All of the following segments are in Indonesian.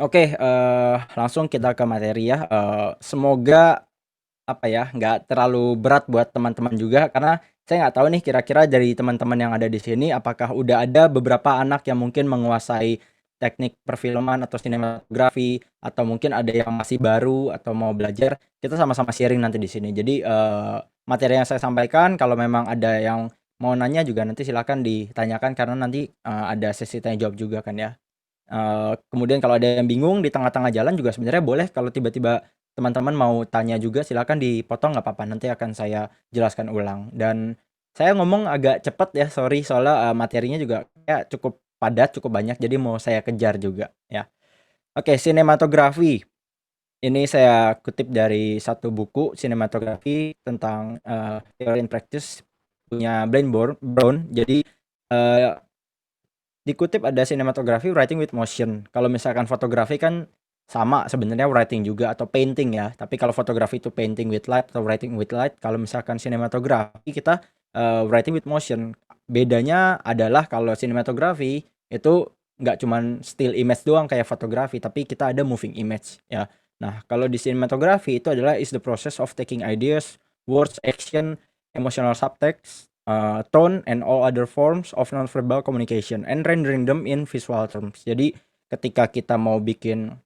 Oke, langsung kita ke materi ya, semoga apa ya, nggak terlalu berat buat teman-teman juga karena saya nggak tahu nih kira-kira dari teman-teman yang ada di sini apakah udah ada beberapa anak yang mungkin menguasai teknik perfilman atau sinematografi atau mungkin ada yang masih baru atau mau belajar, kita sama-sama sharing nanti di sini. Jadi, materi yang saya sampaikan kalau memang ada yang mau nanya juga nanti silakan ditanyakan karena nanti, ada sesi tanya jawab juga kan ya. Kemudian kalau ada yang bingung di tengah-tengah jalan juga sebenarnya boleh kalau tiba-tiba teman-teman mau tanya juga silakan dipotong nggak apa-apa, nanti akan saya jelaskan ulang. Dan saya ngomong agak cepet ya, sorry soalnya, materinya juga ya cukup padat, cukup banyak jadi mau saya kejar juga ya. Oke, sinematografi. Ini saya kutip dari satu buku sinematografi tentang, Theory and Practice punya Brown. Jadi, eee dikutip ada cinematography writing with motion. Kalau misalkan fotografi kan sama sebenarnya writing juga atau painting ya. Tapi kalau fotografi itu painting with light atau writing with light. Kalau misalkan sinematografi kita writing with motion. Bedanya adalah kalau sinematografi itu nggak cuman still image doang kayak fotografi, tapi kita ada moving image ya. Nah, kalau di sinematografi itu adalah is the process of taking ideas, words, action, emotional subtext, tone and all other forms of nonverbal communication and rendering them in visual terms. Jadi ketika kita mau bikin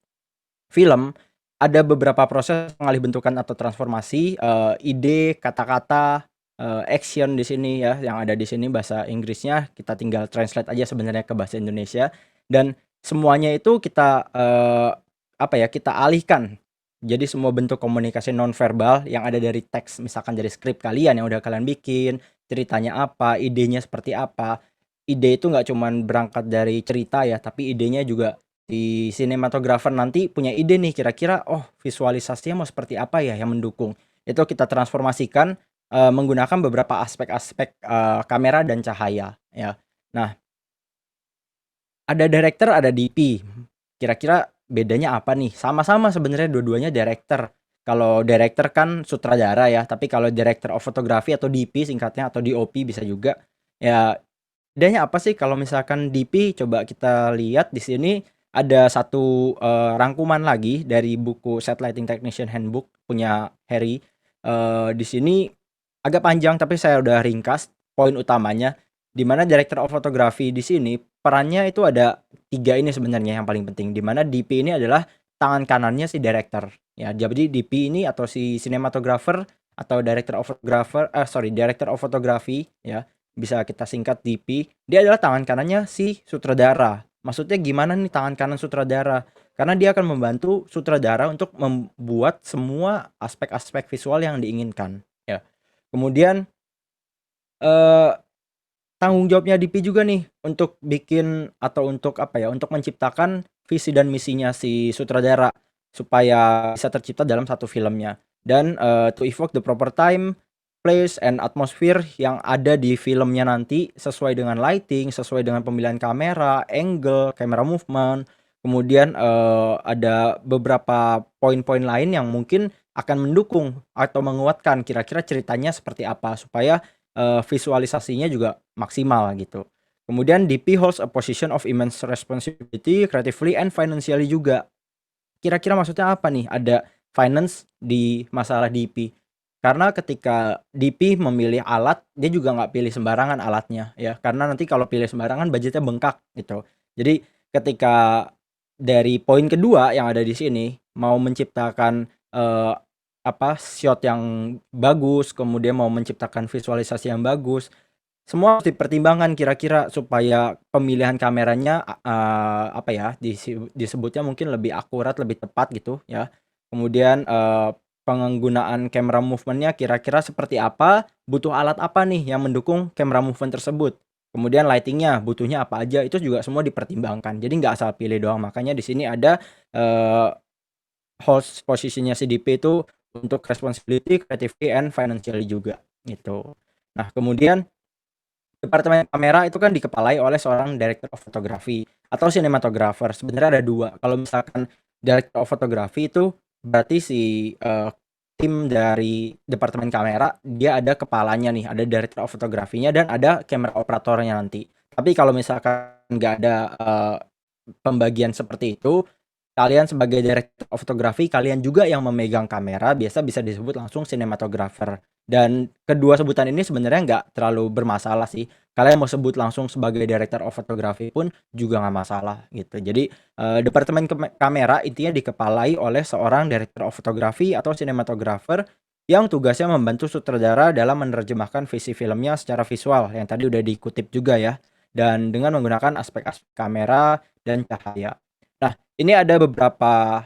film, ada beberapa proses pengalih bentukan atau transformasi, ide, kata-kata, action di sini ya, yang ada di sini bahasa Inggrisnya kita tinggal translate aja sebenarnya ke bahasa Indonesia dan semuanya itu kita, apa ya, kita alihkan. Jadi semua bentuk komunikasi nonverbal yang ada dari teks, misalkan dari skrip kalian yang udah kalian bikin, ceritanya apa, idenya seperti apa. Ide itu nggak cuman berangkat dari cerita ya, tapi idenya juga si sinematografer nanti punya ide nih kira-kira, oh visualisasinya mau seperti apa ya yang mendukung. Itu kita transformasikan, menggunakan beberapa aspek-aspek, kamera dan cahaya ya. Nah, ada director, ada DP. Kira-kira bedanya apa nih? Sama-sama sebenarnya dua-duanya director. Kalau director kan sutradara ya, tapi kalau director of photography atau DP singkatnya atau DOP bisa juga. Ya, bedanya apa sih kalau misalkan DP coba kita lihat di sini ada satu, rangkuman lagi dari buku Set Lighting Technician Handbook punya Harry. Di sini agak panjang tapi saya udah ringkas poin utamanya, di mana director of photography di sini perannya itu ada 3 ini sebenarnya yang paling penting, di mana DP ini adalah tangan kanannya si director. Ya, jadi DP ini atau si cinematographer atau director of photography ya, bisa kita singkat DP, dia adalah tangan kanannya si sutradara. Maksudnya gimana nih tangan kanan sutradara? Karena dia akan membantu sutradara untuk membuat semua aspek-aspek visual yang diinginkan, ya. Kemudian, eee, tanggung jawabnya DP juga nih untuk bikin atau untuk apa ya, untuk menciptakan visi dan misinya si sutradara, supaya bisa tercipta dalam satu filmnya. Dan, to evoke the proper time, place, and atmosphere yang ada di filmnya nanti sesuai dengan lighting, sesuai dengan pemilihan kamera, angle, camera movement, kemudian, ada beberapa poin-poin lain yang mungkin akan mendukung atau menguatkan kira-kira ceritanya seperti apa, supaya visualisasinya juga maksimal gitu. Kemudian DP holds a position of immense responsibility creatively and financially juga. Kira-kira maksudnya apa nih ada finance di masalah DP? Karena ketika DP memilih alat, dia juga nggak pilih sembarangan alatnya ya, karena nanti kalau pilih sembarangan budgetnya bengkak gitu. Jadi ketika dari poin kedua yang ada di sini, mau menciptakan, shot yang bagus, kemudian mau menciptakan visualisasi yang bagus, semua harus dipertimbangkan kira-kira supaya pemilihan kameranya, apa ya, disebutnya mungkin lebih akurat, lebih tepat gitu ya. Kemudian, penggunaan camera movement-nya kira-kira seperti apa, butuh alat apa nih yang mendukung camera movement tersebut. Kemudian lighting-nya butuhnya apa aja, itu juga semua dipertimbangkan. Jadi nggak asal pilih doang, makanya di sini ada, eee, host posisinya CDP itu untuk responsibility, creativity, and financially juga, gitu. Nah, kemudian departemen kamera itu kan dikepalai oleh seorang director of photography atau cinematographer. Sebenarnya ada 2. Kalau misalkan director of photography itu berarti si, tim dari departemen kamera dia ada kepalanya nih, ada director of photography-nya dan ada camera operatornya nanti. Tapi kalau misalkan nggak ada, pembagian seperti itu, kalian sebagai director of photography, kalian juga yang memegang kamera, biasa bisa disebut langsung cinematographer. Dan kedua sebutan ini sebenarnya nggak terlalu bermasalah sih. Kalian mau sebut langsung sebagai director of photography pun juga nggak masalah gitu. Jadi departemen kamera intinya dikepalai oleh seorang director of photography atau cinematographer yang tugasnya membantu sutradara dalam menerjemahkan visi filmnya secara visual yang tadi udah dikutip juga ya, dan dengan menggunakan aspek-aspek kamera dan cahaya. Nah, ini ada beberapa,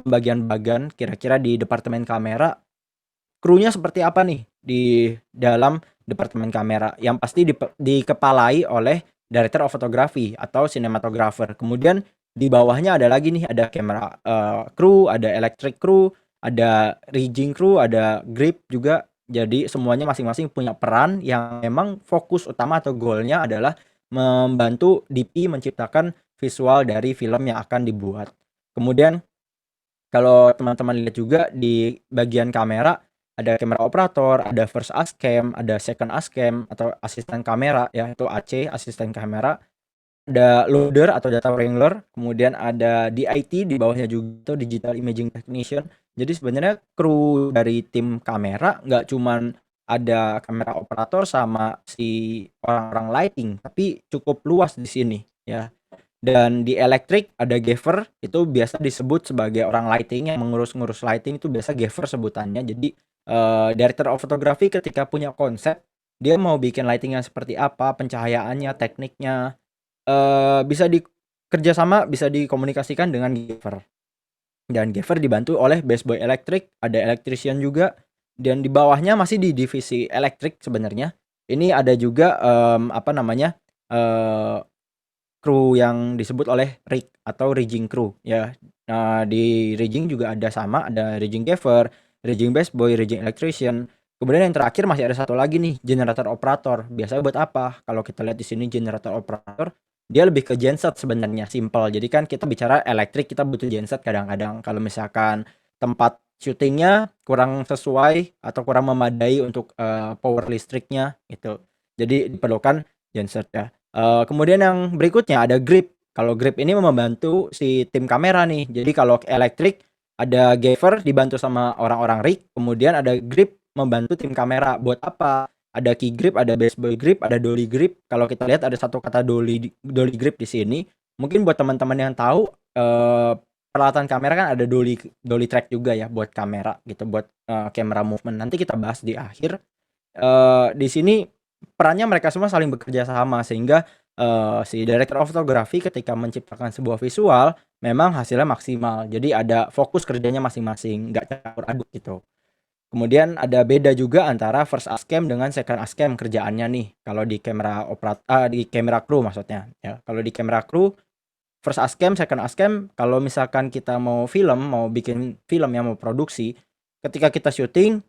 bagian-bagian kira-kira di departemen kamera, krunya seperti apa nih di dalam departemen kamera, yang pasti dikepalai oleh director of photography atau cinematographer. Kemudian di bawahnya ada lagi nih, ada camera, crew, ada electric crew, ada rigging crew, ada grip juga. Jadi semuanya masing-masing punya peran yang memang fokus utama atau goalnya adalah membantu DP menciptakan visual dari film yang akan dibuat. Kemudian kalau teman-teman lihat juga di bagian kamera, ada kamera operator, ada first ASCAM, ada second ASCAM atau asisten kamera ya, itu AC, asisten kamera, ada loader atau data wrangler, kemudian ada DIT di bawahnya juga, itu digital imaging technician. Jadi sebenarnya kru dari tim kamera nggak cuman ada kamera operator sama si orang-orang lighting, tapi cukup luas di sini ya. Dan di elektrik ada gaffer, itu biasa disebut sebagai orang lighting yang mengurus-ngurus lighting, itu biasa gaffer sebutannya. Jadi director of photography ketika punya konsep, dia mau bikin lighting yang seperti apa, pencahayaannya, tekniknya, bisa kerjasama, bisa dikomunikasikan dengan gaffer. Dan gaffer dibantu oleh bass boy elektrik, ada electrician juga, dan di bawahnya masih di divisi elektrik sebenarnya. Ini ada juga, apa namanya, eee kru yang disebut oleh rig atau rigging crew ya. Nah, di rigging juga ada sama, ada rigging gaffer, rigging bass boy, rigging electrician. Kemudian yang terakhir masih ada satu lagi nih, generator operator. Biasanya buat apa? Kalau kita lihat di sini generator operator, dia lebih ke genset sebenarnya, simple. Jadi kan kita bicara elektrik, kita butuh genset kadang-kadang. Kalau misalkan tempat syutingnya kurang sesuai atau kurang memadai untuk power listriknya gitu. Jadi diperlukan genset ya. Kemudian yang berikutnya ada grip. Kalau grip ini membantu si tim kamera nih. Jadi kalau elektrik ada gaffer dibantu sama orang-orang rig, kemudian ada grip membantu tim kamera. Buat apa? Ada key grip, ada bass boy grip, ada dolly grip. Kalau kita lihat ada satu kata dolly grip di sini. Mungkin buat teman-teman yang tahu peralatan kamera kan ada dolly track juga ya buat kamera gitu, buat camera movement. Nanti kita bahas di akhir. Di sini perannya mereka semua saling bekerja sama sehingga si director of photography ketika menciptakan sebuah visual memang hasilnya maksimal. Jadi ada fokus kerjanya masing-masing, nggak campur aduk gitu. Kemudian ada beda juga antara first ASCAM dengan second ASCAM kerjaannya nih. Kalau di kamera crew maksudnya ya. Kalau di kamera crew first ASCAM, second ASCAM, kalau misalkan kita mau bikin film yang mau produksi, ketika kita syuting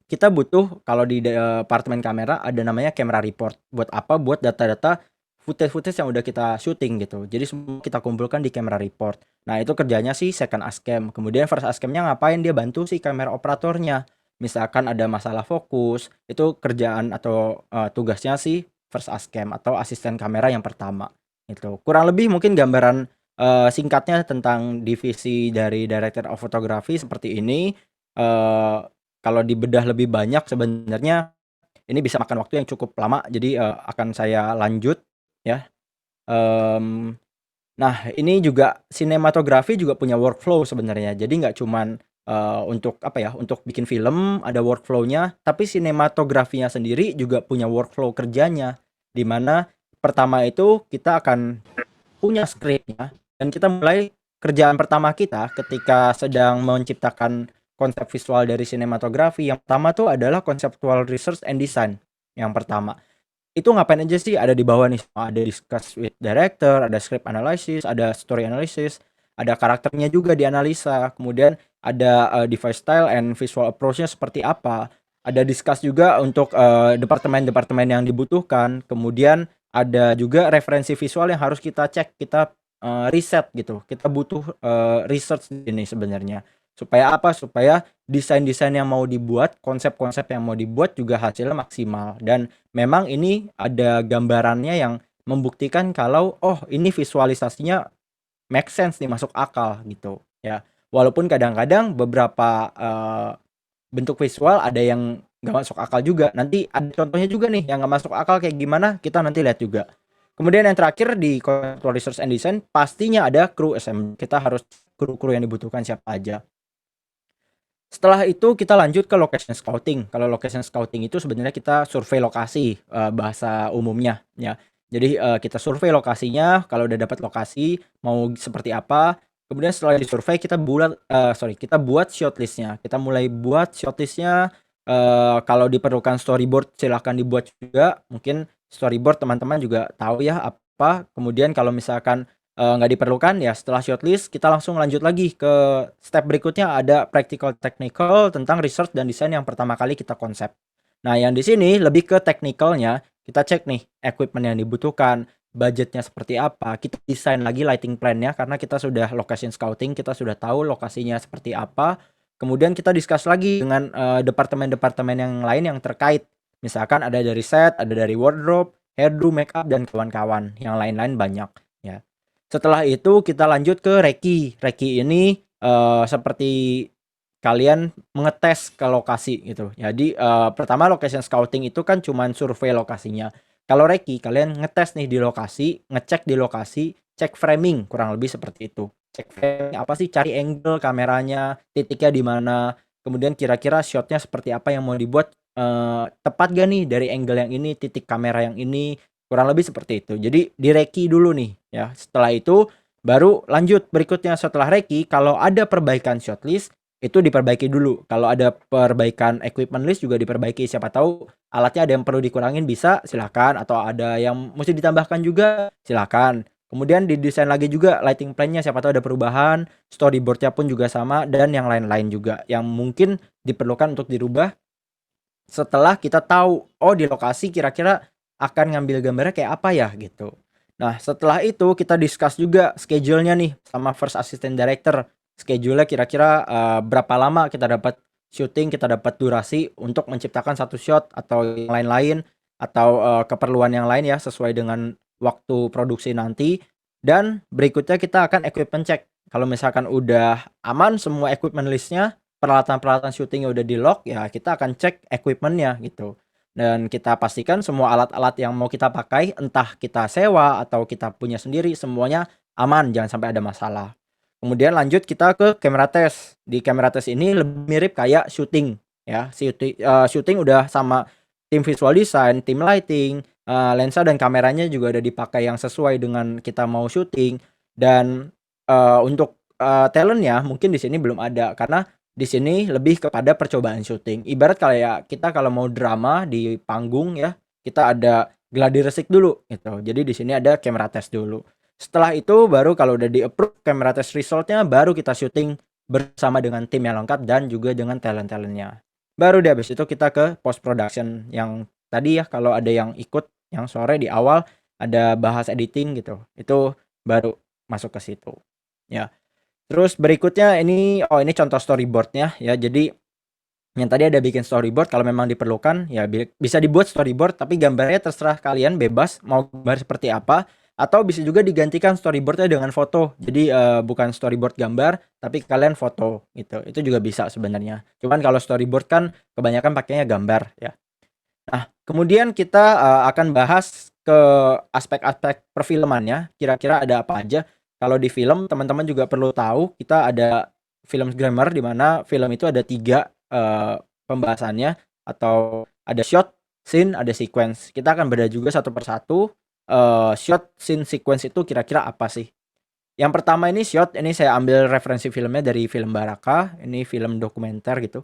kita butuh kalau di departemen kamera ada namanya camera report. Buat apa? Buat data-data footage-footage yang udah kita syuting gitu. Jadi semua kita kumpulkan di camera report. Nah, itu kerjanya sih second ASCAM. Kemudian first ASCAM-nya ngapain? Dia bantu si kamera operatornya. Misalkan ada masalah fokus, itu kerjaan atau tugasnya sih first ASCAM atau asisten kamera yang pertama. Itu. Kurang lebih mungkin gambaran singkatnya tentang divisi dari Director of Photography seperti ini. Eh, Kalau dibedah lebih banyak sebenarnya ini bisa makan waktu yang cukup lama, jadi akan saya lanjut ya. Mmm, nah ini juga sinematografi juga punya workflow sebenarnya. Jadi nggak cuman untuk apa ya, untuk bikin film ada workflow-nya, tapi sinematografinya sendiri juga punya workflow kerjanya. Di mana pertama itu kita akan punya skripnya dan kita mulai kerjaan pertama kita ketika sedang menciptakan konsep visual dari sinematografi. Yang pertama tuh adalah conceptual research and design. Yang pertama. Itu ngapain aja sih? Ada di bawah nih, ada discuss with director, ada script analysis, ada story analysis, ada karakternya juga dianalisa. Kemudian ada device style and visual approach-nya seperti apa. Ada discuss juga untuk departemen-departemen yang dibutuhkan. Kemudian ada juga referensi visual yang harus kita cek, kita riset gitu. Kita butuh research ini sebenarnya. Supaya apa? Supaya desain-desain yang mau dibuat, konsep-konsep yang mau dibuat juga hasilnya maksimal. Dan memang ini ada gambarannya yang membuktikan kalau oh ini visualisasinya make sense nih, masuk akal gitu ya. Walaupun kadang-kadang beberapa bentuk visual ada yang nggak masuk akal juga. Nanti ada contohnya juga nih yang nggak masuk akal kayak gimana, kita nanti lihat juga. Kemudian yang terakhir di conceptual research and design pastinya ada crew assembly. Kita harus kru-kru yang dibutuhkan siapa aja. Setelah itu kita lanjut ke location scouting. Kalau location scouting itu sebenarnya kita survei lokasi, bahasa umumnya ya. Jadi, kita survei lokasinya, kalau udah dapat lokasi mau seperti apa, kemudian setelah disurvei kita buat shortlist-nya. Kita mulai buat shortlist-nya, kalau diperlukan storyboard silahkan dibuat juga. Mungkin storyboard teman-teman juga tahu ya apa, kemudian kalau misalkan nggak diperlukan ya setelah shortlist kita langsung lanjut lagi ke step berikutnya, ada practical technical tentang research dan desain yang pertama kali kita konsep. Nah, yang di sini lebih ke teknikalnya, kita cek nih equipment yang dibutuhkan, budgetnya seperti apa, kita desain lagi lighting plan-nya karena kita sudah location scouting, kita sudah tahu lokasinya seperti apa. Kemudian kita discuss lagi dengan departemen-departemen yang lain yang terkait. Misalkan ada dari set, ada dari wardrobe, hairdo, makeup dan kawan-kawan. Yang lain-lain banyak ya. Setelah itu kita lanjut ke reki. Reki ini, seperti kalian mengetes ke lokasi gitu. Jadi, pertama location scouting itu kan cuman survei lokasinya. Kalau reki kalian ngetes nih di lokasi, ngecek di lokasi, cek framing, kurang lebih seperti itu. Cek framing apa sih, cari angle kameranya, titiknya di mana, kemudian kira-kira shotnya seperti apa yang mau dibuat, tepat gak nih dari angle yang ini, titik kamera yang ini, kurang lebih seperti itu. Jadi direki dulu nih ya. Setelah itu baru lanjut berikutnya, setelah reki kalau ada perbaikan shortlist itu diperbaiki dulu. Kalau ada perbaikan equipment list juga diperbaiki. Siapa tahu alatnya ada yang perlu dikurangin bisa silakan, atau ada yang mesti ditambahkan juga silakan. Kemudian didesain lagi juga lighting plan-nya, siapa tahu ada perubahan, storyboard-nya pun juga sama dan yang lain-lain juga yang mungkin diperlukan untuk dirubah setelah kita tahu, oh di lokasi kira-kira akan ngambil gambarnya kayak apa ya gitu. Nah setelah itu kita discuss juga schedule-nya nih sama first assistant director. Schedule-nya kira-kira berapa lama kita dapat syuting, kita dapat durasi untuk menciptakan satu shot atau yang lain-lain, atau keperluan yang lain ya sesuai dengan waktu produksi nanti. Dan berikutnya kita akan equipment check. Kalau misalkan udah aman semua equipment list-nya, peralatan-peralatan syutingnya udah di-lock, ya kita akan cek equipment-nya gitu. Dan kita pastikan semua alat-alat yang mau kita pakai, entah kita sewa atau kita punya sendiri, semuanya aman, jangan sampai ada masalah. Kemudian lanjut kita ke camera test. Di camera test ini lebih mirip kayak syuting ya. Syuting udah sama tim visual design, tim lighting, lensa dan kameranya juga udah dipakai yang sesuai dengan kita mau syuting. Dan untuk talent-nya mungkin di sini belum ada karena di sini lebih kepada percobaan syuting. Ibarat kayak kita kalau mau drama di panggung ya, kita ada gladi resik dulu gitu. Jadi di sini ada camera test dulu. Setelah itu baru kalau udah di-approve camera test result-nya, baru kita syuting bersama dengan tim yang lengkap dan juga dengan talent-talent-nya. Baru deh habis itu kita ke post production yang tadi ya, kalau ada yang ikut yang sore di awal ada bahas editing gitu. Itu baru masuk ke situ. Ya. Terus berikutnya ini contoh storyboard-nya ya. Jadi yang tadi ada bikin storyboard, kalau memang diperlukan ya bisa dibuat storyboard, tapi gambarnya terserah kalian, bebas mau gambar seperti apa, atau bisa juga digantikan storyboard-nya dengan foto. Jadi bukan storyboard gambar tapi kalian foto gitu. Itu juga bisa sebenarnya. Cuman kalau storyboard kan kebanyakan pakainya gambar ya. Nah, kemudian kita akan bahas ke aspek-aspek perfilmannya, kira-kira ada apa aja. Kalau di film teman-teman juga perlu tahu, kita ada film grammar di mana film itu ada 3 pembahasannya, atau ada shot, scene, ada sequence. Kita akan bedah juga satu persatu, shot, scene, sequence itu kira-kira apa sih. Yang pertama ini shot, ini saya ambil referensi filmnya dari film Baraka, ini film dokumenter gitu.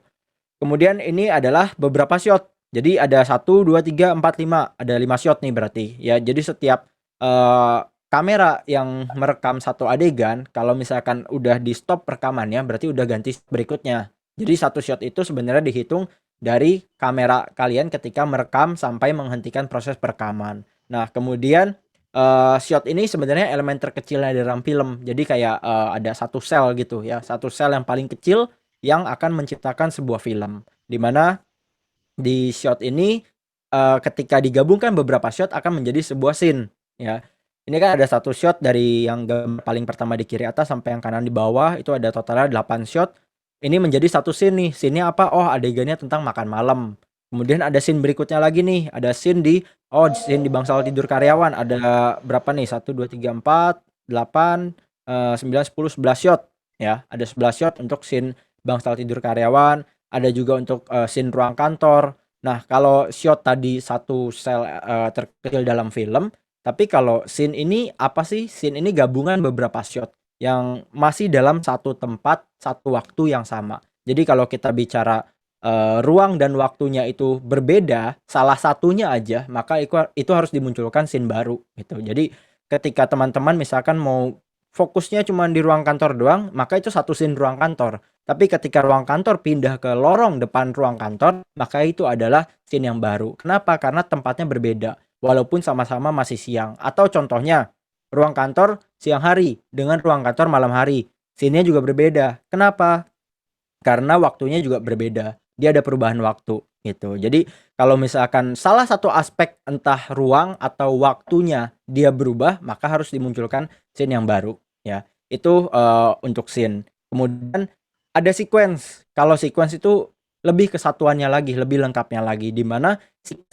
Kemudian ini adalah beberapa shot. Jadi ada 1, 2, 3, 4, 5, ada 5 shot nih berarti ya. Jadi setiap kamera yang merekam satu adegan, kalau misalkan udah di stop rekamannya berarti udah ganti berikutnya. Jadi satu shot itu sebenarnya dihitung dari kamera kalian ketika merekam sampai menghentikan proses perekaman. Nah, kemudian shot ini sebenarnya elemen terkecilnya dalam film. Jadi kayak ada satu sel gitu ya, satu sel yang paling kecil yang akan menciptakan sebuah film. Di mana di shot ini ketika digabungkan beberapa shot akan menjadi sebuah scene ya. Ini kan ada satu shot dari yang gambar paling pertama di kiri atas sampai yang kanan di bawah, itu ada totalnya 8 shot. Ini menjadi satu scene nih, scene-nya apa? Oh, adegannya tentang makan malam. Kemudian ada scene berikutnya lagi nih, ada scene di scene di bangsal tidur karyawan. Ada berapa nih? 1, 2, 3, 4, 8, 9, 10, 11 shot ya. Ada 11 shot untuk scene bangsal tidur karyawan, ada juga untuk scene ruang kantor. Nah, kalau shot tadi satu sel terkecil dalam film, tapi kalau scene ini apa sih? Scene ini gabungan beberapa shot yang masih dalam satu tempat, satu waktu yang sama. Jadi kalau kita bicara ruang dan waktunya itu berbeda, salah satunya aja, maka itu harus dimunculkan scene baru gitu. Jadi ketika teman-teman misalkan mau fokusnya cuma di ruang kantor doang, maka itu satu scene ruang kantor. Tapi ketika ruang kantor pindah ke lorong depan ruang kantor, maka itu adalah scene yang baru. Kenapa? Karena tempatnya berbeda walaupun sama-sama masih siang. Atau contohnya, ruang kantor siang hari dengan ruang kantor malam hari. Scene-nya juga berbeda. Kenapa? Karena waktunya juga berbeda. Dia ada perubahan waktu gitu. Jadi kalau misalkan salah satu aspek entah ruang atau waktunya dia berubah, maka harus dimunculkan scene yang baru ya. Itu untuk scene. Kemudian ada sequence. Kalau sequence itu lebih kesatuannya lagi, lebih lengkapnya lagi di mana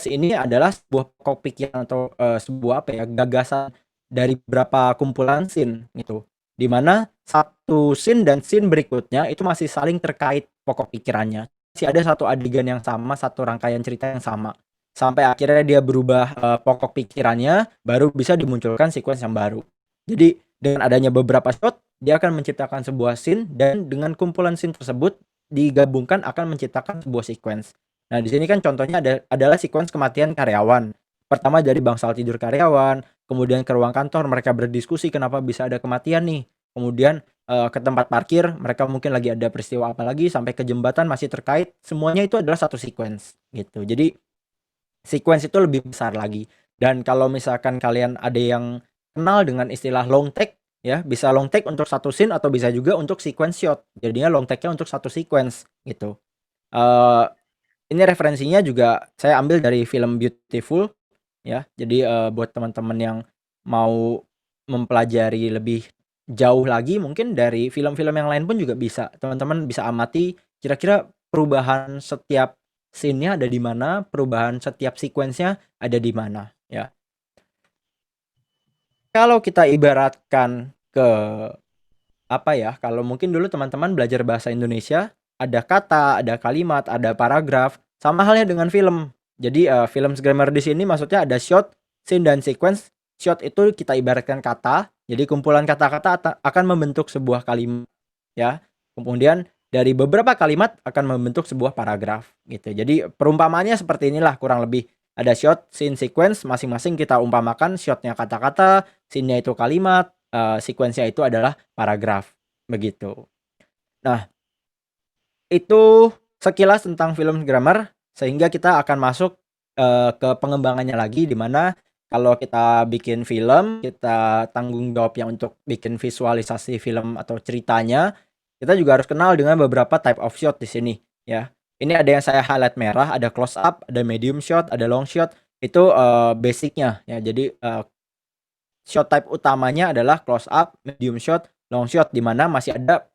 ini adalah sebuah pokok pikiran atau sebuah apa ya, gagasan dari beberapa kumpulan scene gitu. Di mana satu scene dan scene berikutnya itu masih saling terkait pokok pikirannya. Masih ada satu adegan yang sama, satu rangkaian cerita yang sama. Sampai akhirnya dia berubah pokok pikirannya, baru bisa dimunculkan sequence yang baru. Jadi dengan adanya beberapa shot, dia akan menciptakan sebuah scene dan dengan kumpulan scene tersebut digabungkan akan menciptakan sebuah sequence. Nah, di sini kan contohnya adalah sequence kematian karyawan. Pertama dari bangsal tidur karyawan, kemudian ke ruang kantor mereka berdiskusi kenapa bisa ada kematian nih. Kemudian ke tempat parkir mereka mungkin lagi ada peristiwa apa lagi, sampai ke jembatan masih terkait. Semuanya itu adalah satu sequence gitu. Jadi sequence itu lebih besar lagi. Dan kalau misalkan kalian ada yang kenal dengan istilah long take ya, bisa long take untuk satu scene atau bisa juga untuk sequence shot. Jadinya long take-nya untuk satu sequence gitu. Uh, ini referensinya juga saya ambil dari film Beautiful ya. Jadi buat teman-teman yang mau mempelajari lebih jauh lagi mungkin dari film-film yang lain pun juga bisa. Teman-teman bisa amati kira-kira perubahan setiap scene-nya ada di mana, perubahan setiap sequence-nya ada di mana ya. Kalau kita ibaratkan ke apa ya, kalau mungkin dulu teman-teman belajar bahasa Indonesia, ada kata, ada kalimat, ada paragraf, sama halnya dengan film. Jadi film grammar di sini maksudnya ada shot, scene dan sequence. Shot itu kita ibaratkan kata, jadi kumpulan kata-kata akan membentuk sebuah kalimat ya. Kemudian dari beberapa kalimat akan membentuk sebuah paragraf gitu. Jadi perumpamaannya seperti inilah kurang lebih. Ada shot, scene, sequence, masing-masing kita umpamakan shotnya kata-kata, scene-nya itu kalimat, sequence-nya itu adalah paragraf, begitu. Nah, itu sekilas tentang film grammar, sehingga kita akan masuk ke pengembangannya lagi, di mana kalau kita bikin film, kita tanggung jawabnya untuk bikin visualisasi film atau ceritanya, kita juga harus kenal dengan beberapa type of shot di sini, ya. Ini ada yang saya highlight merah, ada close up, ada medium shot, ada long shot, itu basic-nya ya. Jadi shot type utamanya adalah close up, medium shot, long shot, di mana masih ada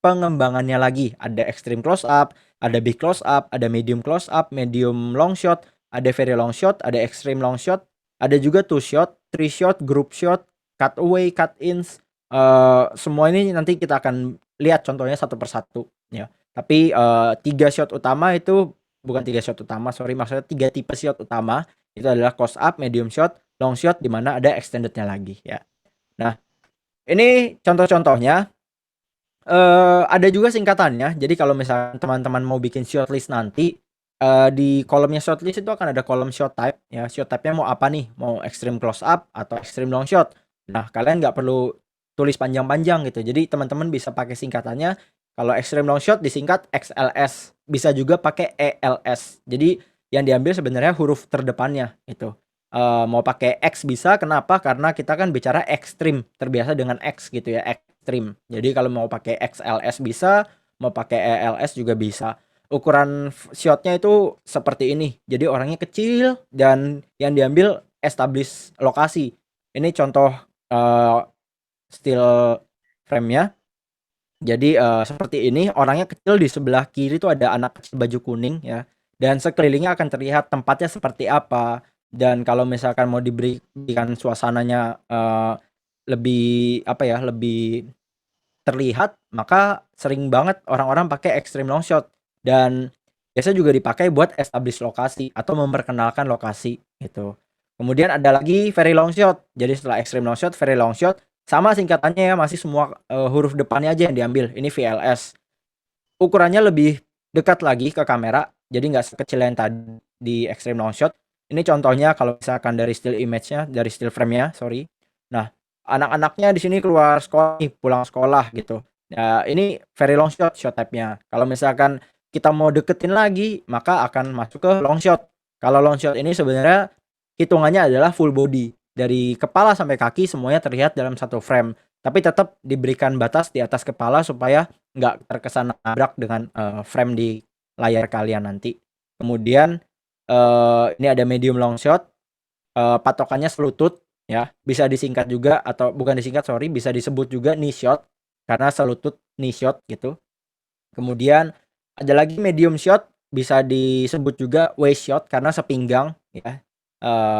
pengembangannya lagi. Ada extreme close up, ada big close up, ada medium close up, medium long shot, ada very long shot, ada extreme long shot, ada juga two shot, three shot, group shot, cut away, cut ins. Semua ini nanti kita akan lihat contohnya satu persatu ya. Tapi 3 shot utama itu bukan 3 shot utama, sorry, maksudnya 3 tipe shot utama itu adalah close up, medium shot, long shot, di mana ada extended-nya lagi ya. Nah, ini contoh-contohnya. Ada juga singkatannya. Jadi kalau misalnya teman-teman mau bikin shortlist nanti, di kolomnya shortlist itu akan ada kolom shot type ya. Shot type-nya mau apa nih? Mau extreme close up atau extreme long shot. Nah, kalian nggak perlu tulis panjang-panjang gitu. Jadi teman-teman bisa pakai singkatannya. Kalau extreme long shot disingkat XLS, bisa juga pakai ELS. Jadi yang diambil sebenarnya huruf terdepannya itu. Mau pakai X bisa, kenapa? Karena kita kan bicara ekstrim, terbiasa dengan X gitu ya, ekstrim. Jadi kalau mau pakai XLS bisa, mau pakai ELS juga bisa. Ukuran shotnya itu seperti ini. Jadi orangnya kecil dan yang diambil establish lokasi. Ini contoh, eee, still frame-nya. Jadi, seperti ini, orangnya kecil, di sebelah kiri tuh ada anak kecil baju kuning ya, dan sekelilingnya akan terlihat tempatnya seperti apa, dan kalau misalkan mau diberikan suasananya, lebih apa ya, lebih terlihat, maka sering banget orang-orang pakai extreme long shot, dan biasanya juga dipakai buat establish lokasi atau memperkenalkan lokasi gitu. Kemudian ada lagi very long shot. Jadi setelah extreme long shot, very long shot, sama singkatannya ya, masih semua, huruf depannya aja yang diambil, ini VLS. Ukurannya lebih dekat lagi ke kamera, jadi nggak sekecil yang tadi di extreme long shot. Ini contohnya kalau misalkan dari still image-nya, dari still frame-nya, sorry. Nah, anak-anaknya di sini keluar sekolah nih, pulang sekolah gitu. Ya, ini very long shot, shot type-nya. Kalau misalkan kita mau deketin lagi, maka akan masuk ke long shot. Kalau long shot ini sebenarnya hitungannya adalah full body, dari kepala sampai kaki semuanya terlihat dalam satu frame, tapi tetap diberikan batas di atas kepala supaya nggak terkesan nabrak dengan, frame di layar kalian nanti. Kemudian, ini ada medium long shot, patokannya selutut ya, bisa disingkat juga atau bukan disingkat, sorry, bisa disebut juga knee shot, karena selutut knee shot gitu. Kemudian ada lagi medium shot, bisa disebut juga waist shot karena sepinggang ya,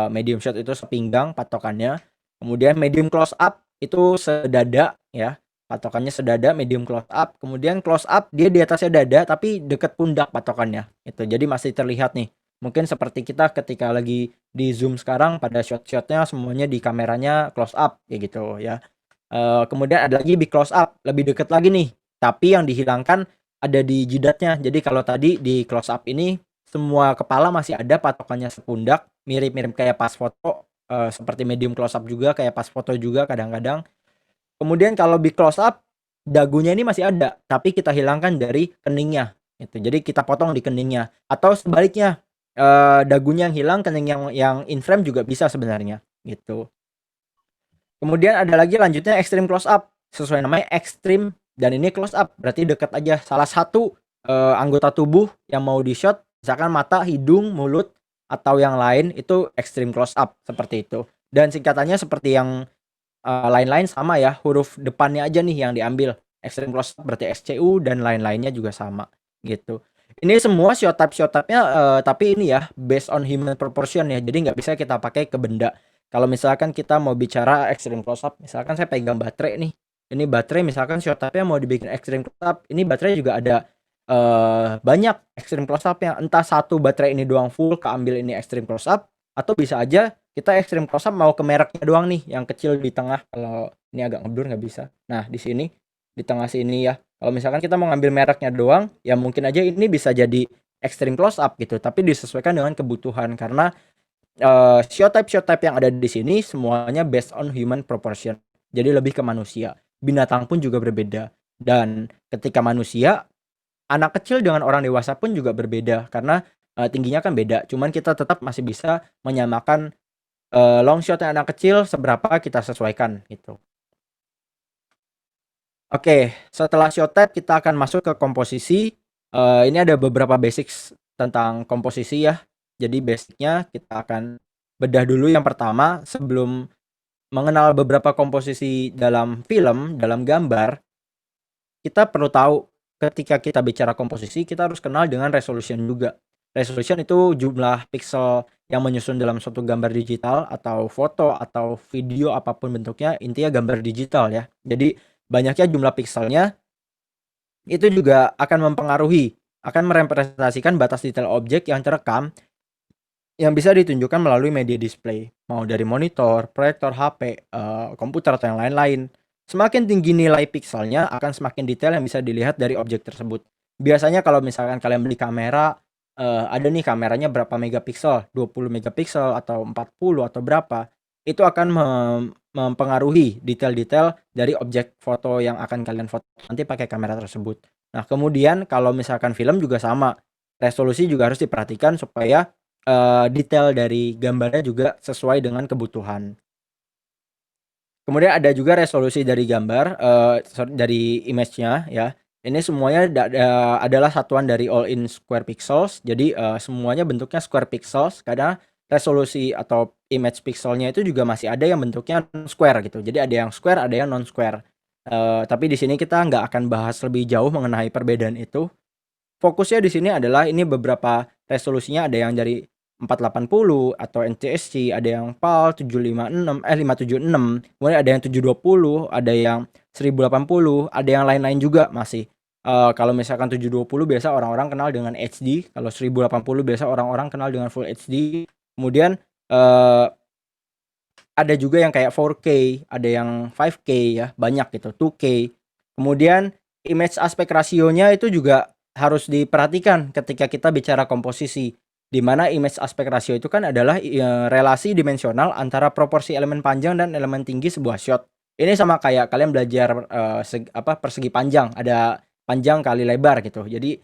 medium shot itu sepinggang patokannya. Kemudian medium close up itu sedada ya, patokannya sedada, medium close up. Kemudian close up dia di atasnya dada tapi deket pundak patokannya, itu. Jadi masih terlihat nih, mungkin seperti kita ketika lagi di zoom sekarang pada shot-shotnya semuanya di kameranya close up kayak gitu ya. Kemudian ada lagi big close up, lebih deket lagi nih, tapi yang dihilangkan ada di jidatnya. Jadi kalau tadi di close up ini semua kepala masih ada patokannya sepundak, mirip-mirip kayak pas foto, seperti medium close up juga kayak pas foto juga kadang-kadang. Kemudian kalau big close up, dagunya ini masih ada, tapi kita hilangkan dari keningnya, gitu. Jadi kita potong di keningnya atau sebaliknya, dagunya yang hilang, kening yang in frame juga bisa sebenarnya, gitu. Kemudian ada lagi lanjutnya extreme close up, sesuai namanya extreme dan ini close up, berarti dekat aja salah satu, anggota tubuh yang mau di-shot, misalkan mata, hidung, mulut, atau yang lain itu extreme close up, seperti itu. Dan singkatannya seperti yang, lain-lain sama ya, huruf depannya aja nih yang diambil, extreme close up berarti SCU dan lain-lainnya juga sama, gitu. Ini semua shot type-nya, tapi ini ya, based on human proportion ya, jadi nggak bisa kita pakai ke benda. Kalau misalkan kita mau bicara extreme close up, misalkan saya pegang baterai nih, ini baterai misalkan shot type-nya mau dibikin extreme close up, ini baterai juga ada, banyak extreme close up-nya, entah satu baterai ini doang full keambil ini extreme close up, atau bisa aja kita extreme close up mau ke mereknya doang nih, yang kecil di tengah, kalau ini agak ngeblur nggak bisa. Nah, di sini, di tengah sini ya, kalau misalkan kita mau ngambil mereknya doang, ya mungkin aja ini bisa jadi extreme close up gitu, tapi disesuaikan dengan kebutuhan karena shot type yang ada di sini semuanya based on human proportion. Jadi lebih ke manusia. Binatang pun juga berbeda. Dan ketika manusia, anak kecil dengan orang dewasa pun juga berbeda karena, tingginya kan beda. Cuman kita tetap masih bisa menyamakan, long shot-nya anak kecil seberapa kita sesuaikan gitu. Oke, setelah shot type kita akan masuk ke komposisi. Ini ada beberapa basics tentang komposisi ya. Jadi basic-nya kita akan bedah dulu yang pertama sebelum mengenal beberapa komposisi dalam film, dalam gambar, kita perlu tahu ketika kita bicara komposisi kita harus kenal dengan resolution juga. Resolution itu jumlah piksel yang menyusun dalam suatu gambar digital atau foto atau video apapun bentuknya, intinya gambar digital ya. Jadi banyaknya jumlah pikselnya itu juga akan mempengaruhi, akan merepresentasikan batas detail objek yang terekam yang bisa ditunjukkan melalui media display, mau dari monitor, proyektor HP, komputer atau yang lain-lain. Semakin tinggi nilai pikselnya akan semakin detail yang bisa dilihat dari objek tersebut. Biasanya kalau misalkan kalian beli kamera, ada nih kameranya berapa megapiksel, 20 megapiksel atau 40 atau berapa, itu akan mempengaruhi detail-detail dari objek foto yang akan kalian foto nanti pakai kamera tersebut. Nah, kemudian kalau misalkan film juga sama, resolusi juga harus diperhatikan supaya detail dari gambarnya juga sesuai dengan kebutuhan. Kemudian ada juga resolusi dari gambar, dari image-nya ya. Ini semuanya adalah satuan dari all in square pixels. Jadi, semuanya bentuknya square pixels karena resolusi atau image pixelnya itu juga masih ada yang bentuknya square gitu. Jadi ada yang square, ada yang non square. Tapi di sini kita nggak akan bahas lebih jauh mengenai perbedaan itu. Fokusnya di sini adalah ini beberapa resolusinya ada yang dari 480 atau NTSC, ada yang PAL 756 576, kemudian ada yang 720, ada yang 1080, ada yang lain-lain juga masih. Kalau misalkan 720 biasa orang-orang kenal dengan HD, kalau 1080 biasa orang-orang kenal dengan Full HD. Kemudian eh, ada juga yang kayak 4K, ada yang 5K ya, banyak gitu, 2K. Kemudian image aspect ratio-nya itu juga harus diperhatikan ketika kita bicara komposisi. Di mana image aspect ratio itu kan adalah relasi dimensional antara proporsi elemen panjang dan elemen tinggi sebuah shot. Ini sama kayak kalian belajar persegi panjang, ada panjang kali lebar gitu. Jadi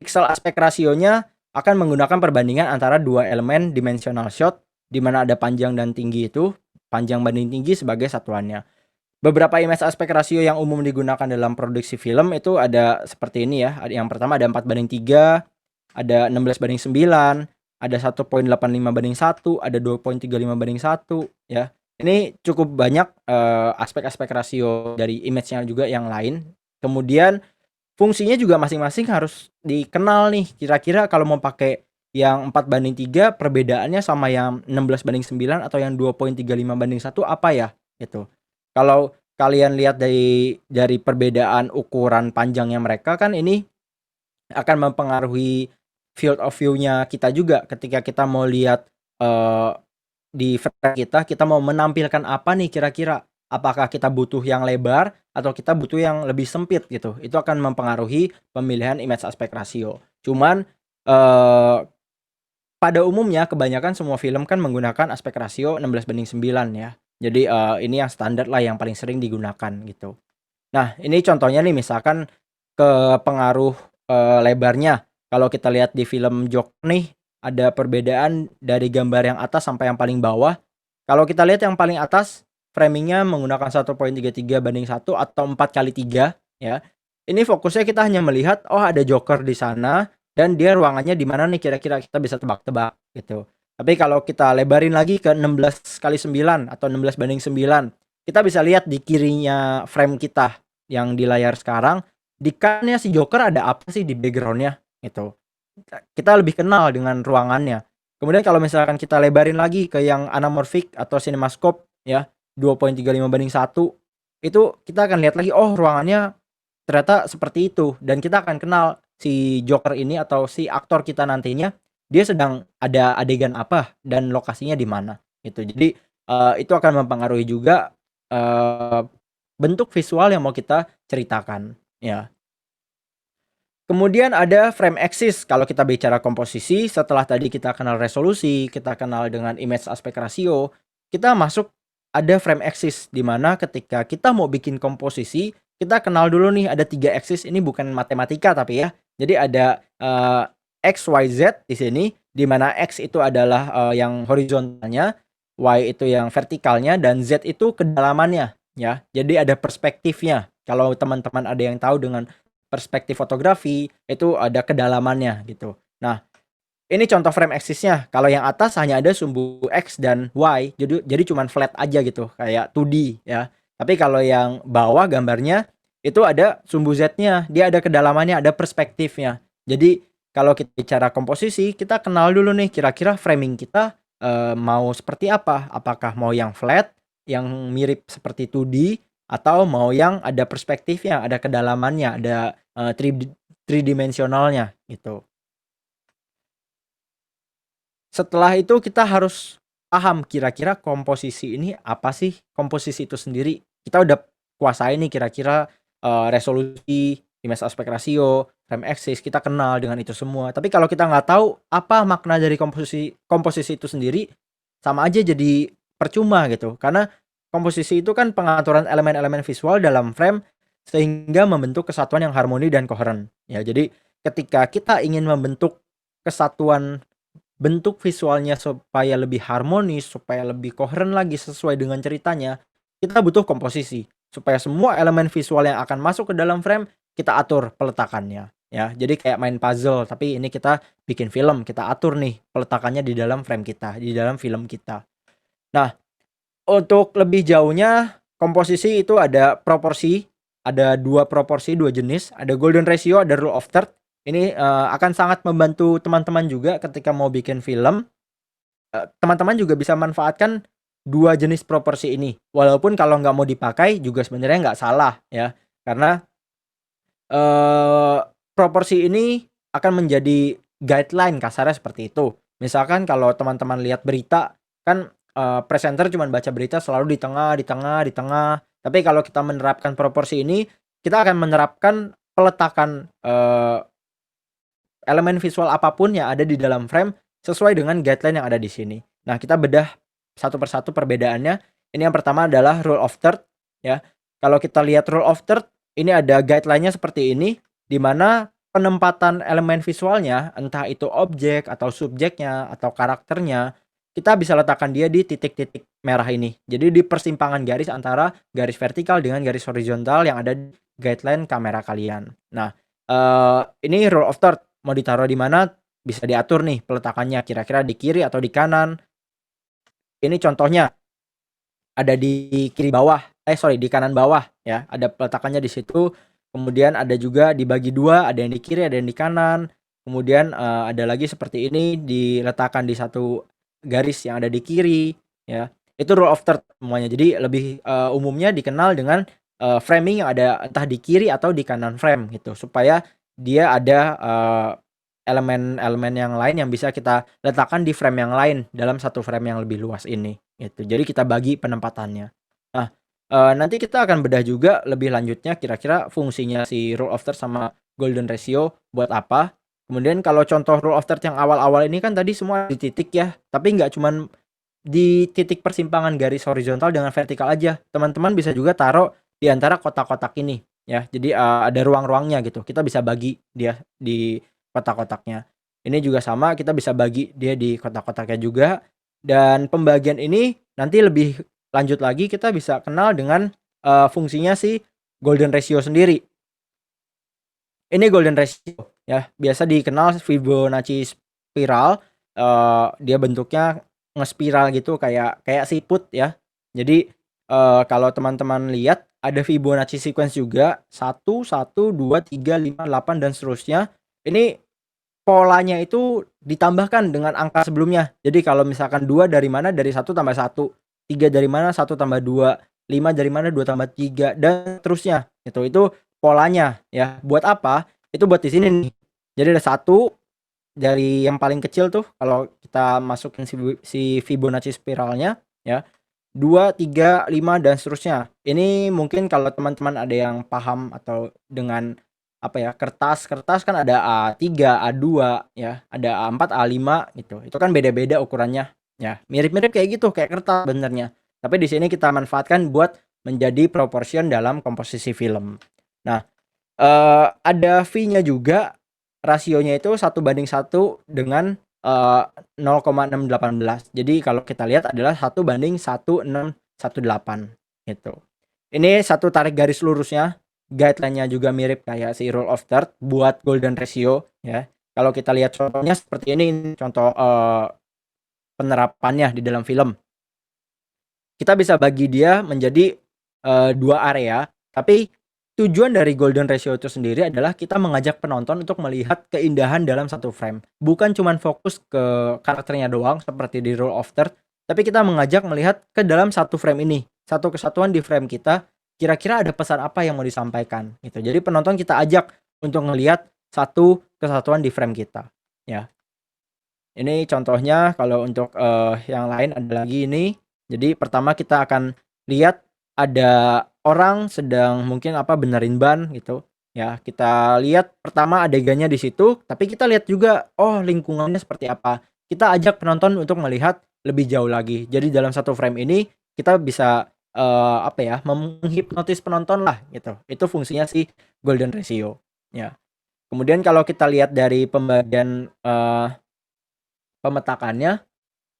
pixel aspect ratio-nya akan menggunakan perbandingan antara dua elemen dimensional shot di mana ada panjang dan tinggi itu, panjang banding tinggi sebagai satuannya. Beberapa image aspect ratio yang umum digunakan dalam produksi film itu ada seperti ini ya. Yang pertama ada 4:3, ada 16:9, ada 1.85:1, ada 2.35:1 ya. Ini cukup banyak aspek-aspek rasio dari image-nya juga yang lain. Kemudian fungsinya juga masing-masing harus dikenal nih. Kira-kira kalau mau pakai yang 4:3 perbedaannya sama yang 16:9 atau yang 2.35:1 apa ya? Gitu. Kalau kalian lihat dari perbedaan ukuran panjangnya mereka kan ini akan mempengaruhi field of view-nya kita juga ketika kita mau lihat di frame kita mau menampilkan apa nih kira-kira. Apakah kita butuh yang lebar atau kita butuh yang lebih sempit gitu. Itu akan mempengaruhi pemilihan image aspect ratio. Cuman pada umumnya kebanyakan semua film kan menggunakan aspek rasio 16:9 ya. Jadi ini yang standar lah yang paling sering digunakan gitu. Nah, ini contohnya nih misalkan ke pengaruh lebarnya. Kalau kita lihat di film Joker nih ada perbedaan dari gambar yang atas sampai yang paling bawah. Kalau kita lihat yang paling atas framingnya menggunakan 1.33:1 atau 4x3 ya. Ini fokusnya kita hanya melihat oh ada Joker di sana dan dia ruangannya di mana nih kira-kira kita bisa tebak-tebak gitu. Tapi kalau kita lebarin lagi ke 16x9 atau 16:9, kita bisa lihat di kirinya frame kita yang di layar sekarang, di kanannya si Joker ada apa sih di backgroundnya gitu. Kita lebih kenal dengan ruangannya. Kemudian kalau misalkan kita lebarin lagi ke yang anamorphic atau cinemascope ya 2.35:1, itu kita akan lihat lagi oh ruangannya ternyata seperti itu dan kita akan kenal si Joker ini atau si aktor kita nantinya dia sedang ada adegan apa dan lokasinya di mana gitu. Jadi itu akan mempengaruhi juga bentuk visual yang mau kita ceritakan ya. Kemudian ada frame axis. Kalau kita bicara komposisi, setelah tadi kita kenal resolusi, kita kenal dengan image aspect ratio, kita masuk ada frame axis di mana ketika kita mau bikin komposisi, kita kenal dulu nih ada 3 axis. Ini bukan matematika tapi ya. Jadi ada X, Y, Z di sini di mana X itu adalah yang horizontalnya, Y itu yang vertikalnya dan Z itu kedalamannya ya. Jadi ada perspektifnya. Kalau teman-teman ada yang tahu dengan perspektif fotografi itu ada kedalamannya gitu. Nah, ini contoh frame axis-nya. Kalau yang atas hanya ada sumbu X dan Y, jadi cuman flat aja gitu, kayak 2D ya. Tapi kalau yang bawah gambarnya itu ada sumbu Z-nya, dia ada kedalamannya, ada perspektifnya. Jadi kalau kita bicara komposisi, kita kenal dulu nih kira-kira framing kita mau seperti apa? Apakah mau yang flat, yang mirip seperti 2D atau mau yang ada perspektifnya, ada kedalamannya, ada tridimensionalnya gitu. Setelah itu kita harus paham kira-kira komposisi ini apa sih, komposisi itu sendiri. Kita udah kuasain nih kira-kira resolusi, image aspect ratio, frame axis, kita kenal dengan itu semua. Tapi kalau kita nggak tahu apa makna dari komposisi itu sendiri, sama aja jadi percuma gitu. Karena komposisi itu kan pengaturan elemen-elemen visual dalam frame sehingga membentuk kesatuan yang harmoni dan koheren. Ya, jadi ketika kita ingin membentuk kesatuan bentuk visualnya supaya lebih harmonis, supaya lebih koheren lagi sesuai dengan ceritanya, kita butuh komposisi supaya semua elemen visual yang akan masuk ke dalam frame kita atur peletakannya ya. Jadi kayak main puzzle, tapi ini kita bikin film, kita atur nih peletakannya di dalam frame kita, di dalam film kita. Nah, untuk lebih jauhnya komposisi itu ada proporsi, ada 2 proporsi, 2 jenis, ada golden ratio, ada rule of third. Ini, akan sangat membantu teman-teman juga ketika mau bikin film. Teman-teman juga bisa manfaatkan 2 jenis proporsi ini. Walaupun kalau nggak mau dipakai juga sebenarnya nggak salah ya, karena Eee, proporsi ini akan menjadi guideline kasarnya seperti itu. Misalkan kalau teman-teman lihat berita kan, presenter cuman baca berita selalu di tengah di tengah di tengah. Tapi kalau kita menerapkan proporsi ini, kita akan menerapkan peletakan, elemen visual apapun yang ada di dalam frame sesuai dengan guideline yang ada di sini. Nah, kita bedah satu persatu perbedaannya. Ini yang pertama adalah rule of third ya. Kalau kita lihat rule of third, ini ada guideline-nya seperti ini, di mana penempatan elemen visualnya, entah itu objek atau subjeknya atau karakternya, kita bisa letakkan dia di titik-titik merah ini. Jadi di persimpangan garis antara garis vertikal dengan garis horizontal yang ada di guideline kamera kalian. Nah, ini rule of third. Mau ditaruh di mana, bisa diatur nih peletakannya, kira-kira di kiri atau di kanan. Ini contohnya, ada di kiri bawah, sorry di kanan bawah ya, ada peletakannya di situ. Kemudian ada juga dibagi 2, ada yang di kiri, ada yang di kanan. Kemudian, ada lagi seperti ini diletakkan di satu garis yang ada di kiri ya. Itu rule of third semuanya. Jadi lebih, umumnya dikenal dengan, framing yang ada entah di kiri atau di kanan frame gitu, supaya dia ada, elemen-elemen yang lain yang bisa kita letakkan di frame yang lain dalam satu frame yang lebih luas ini, gitu. Jadi kita bagi penempatannya. Nah, nanti kita akan bedah juga lebih lanjutnya kira-kira fungsinya si rule of third sama golden ratio buat apa. Kemudian kalau contoh rule of third yang awal-awal ini kan tadi semua di titik ya, tapi nggak cuman di titik persimpangan garis horizontal dengan vertikal aja. Teman-teman bisa juga taruh di antara kotak-kotak ini ya. Jadi, ada ruang-ruangnya gitu. Kita bisa bagi dia di kotak-kotaknya. Ini juga sama, kita bisa bagi dia di kotak-kotaknya juga. Dan pembagian ini nanti lebih lanjut lagi kita bisa kenal dengan, fungsinya si golden ratio sendiri. Ini golden ratio ya, biasa dikenal Fibonacci spiral, dia bentuknya ngespiral gitu kayak kayak siput ya. Jadi, kalau teman-teman lihat ada Fibonacci sequence juga 1, 1, 2, 3, 5, 8 dan seterusnya. Ini polanya itu ditambahkan dengan angka sebelumnya. Jadi kalau misalkan 2 dari mana, dari 1 tambah 1, 3 dari mana, 1 tambah 2, 5 dari mana, 2 tambah 3 dan seterusnya gitu. Itu polanya ya. Buat apa? Itu buat di sini nih. Jadi ada 1 dari yang paling kecil tuh kalau kita masukin si Fibonacci spiralnya ya, 2, 3, 5 dan seterusnya. Ini mungkin kalau teman-teman ada yang paham atau dengan apa ya, kertas kan ada A3, A2 ya, ada A4, A5 gitu. Itu kan beda-beda ukurannya ya. Mirip-mirip kayak gitu, kayak kertas benernya. Tapi di sini kita manfaatkan buat menjadi proportion dalam komposisi film. Nah, ada V-nya juga, rasionya itu 1:1 dengan, 0,618. Jadi kalau kita lihat adalah 1:1618 gitu. Ini satu tarik garis lurusnya, guideline-nya juga mirip kayak si rule of third buat golden ratio ya. Kalau kita lihat contohnya seperti ini contoh, penerapannya di dalam film. Kita bisa bagi dia menjadi, 2 area, tapi tujuan dari golden ratio itu sendiri adalah kita mengajak penonton untuk melihat keindahan dalam satu frame. Bukan cuman fokus ke karakternya doang seperti di rule of third, tapi kita mengajak melihat ke dalam satu frame ini, satu kesatuan di frame kita, kira-kira ada pesan apa yang mau disampaikan gitu. Jadi penonton kita ajak untuk ngelihat satu kesatuan di frame kita, ya. Ini contohnya kalau untuk, yang lain ada lagi ini. Jadi pertama kita akan lihat ada orang sedang mungkin apa, benerin ban gitu, ya. Kita lihat pertama adegannya di situ, tapi kita lihat juga, oh lingkungannya seperti apa. Kita ajak penonton untuk melihat lebih jauh lagi. Jadi dalam satu frame ini kita bisa, apa ya, menghipnotis penonton lah gitu. Itu fungsinya si golden ratio, ya. Kemudian kalau kita lihat dari pembagian, pemetakannya,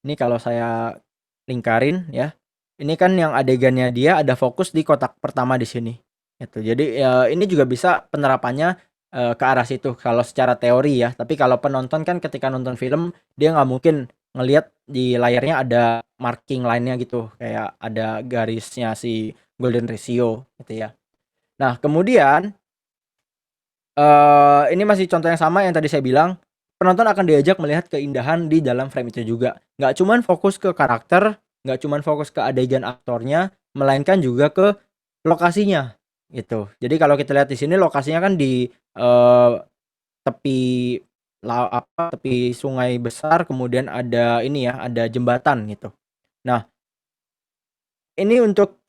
ini kalau saya lingkarin ya, ini kan yang adegannya dia ada fokus di kotak pertama di sini, gitu. Jadi, ini juga bisa penerapannya, ke arah situ kalau secara teori ya. Tapi kalau penonton kan ketika nonton film, dia nggak mungkin ngelihat di layarnya ada marking line-nya gitu, kayak ada garisnya si golden ratio gitu ya. Nah, kemudian ini masih contoh yang sama yang tadi saya bilang, penonton akan diajak melihat keindahan di dalam frame itu juga. Nggak cuman fokus ke karakter, nggak cuman fokus ke adegan aktornya, melainkan juga ke lokasinya, gitu. Jadi kalau kita lihat di sini lokasinya kan di, tepi tepi sungai besar, kemudian ada ini ya, ada jembatan gitu. Nah, ini untuk,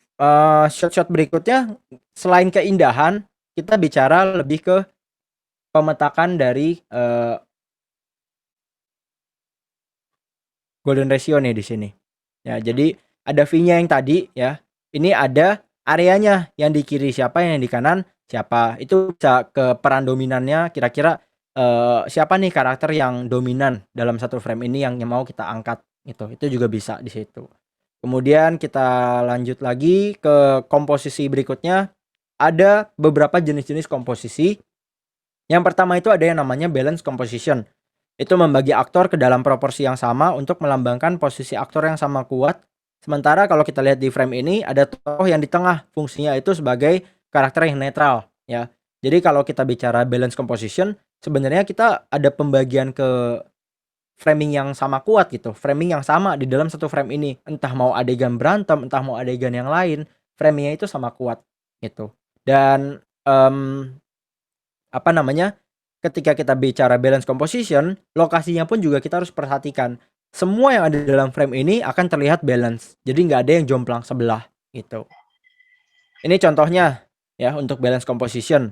shot-shot berikutnya selain keindahan, kita bicara lebih ke pemetakan dari, golden ratio nih di sini. Ya, jadi ada V-nya yang tadi ya, ini ada areanya, yang di kiri siapa, yang di kanan siapa. Itu bisa ke peran dominannya kira-kira, siapa nih karakter yang dominan dalam satu frame ini yang mau kita angkat gitu. Itu juga bisa di situ. Kemudian kita lanjut lagi ke komposisi berikutnya, ada beberapa jenis-jenis komposisi. Yang pertama itu ada yang namanya balance composition. Itu membagi aktor ke dalam proporsi yang sama untuk melambangkan posisi aktor yang sama kuat. Sementara kalau kita lihat di frame ini ada tokoh yang di tengah, fungsinya itu sebagai karakter yang netral ya. Jadi kalau kita bicara balance composition, sebenarnya kita ada pembagian ke framing yang sama kuat gitu, framing yang sama di dalam satu frame ini. Entah mau adegan berantem, entah mau adegan yang lain, framingnya itu sama kuat gitu. Dan apa namanya, ketika kita bicara balance composition, lokasinya pun juga kita harus perhatikan. Semua yang ada di dalam frame ini akan terlihat balance. Jadi nggak ada yang jomplang sebelah gitu. Ini contohnya ya untuk balance composition.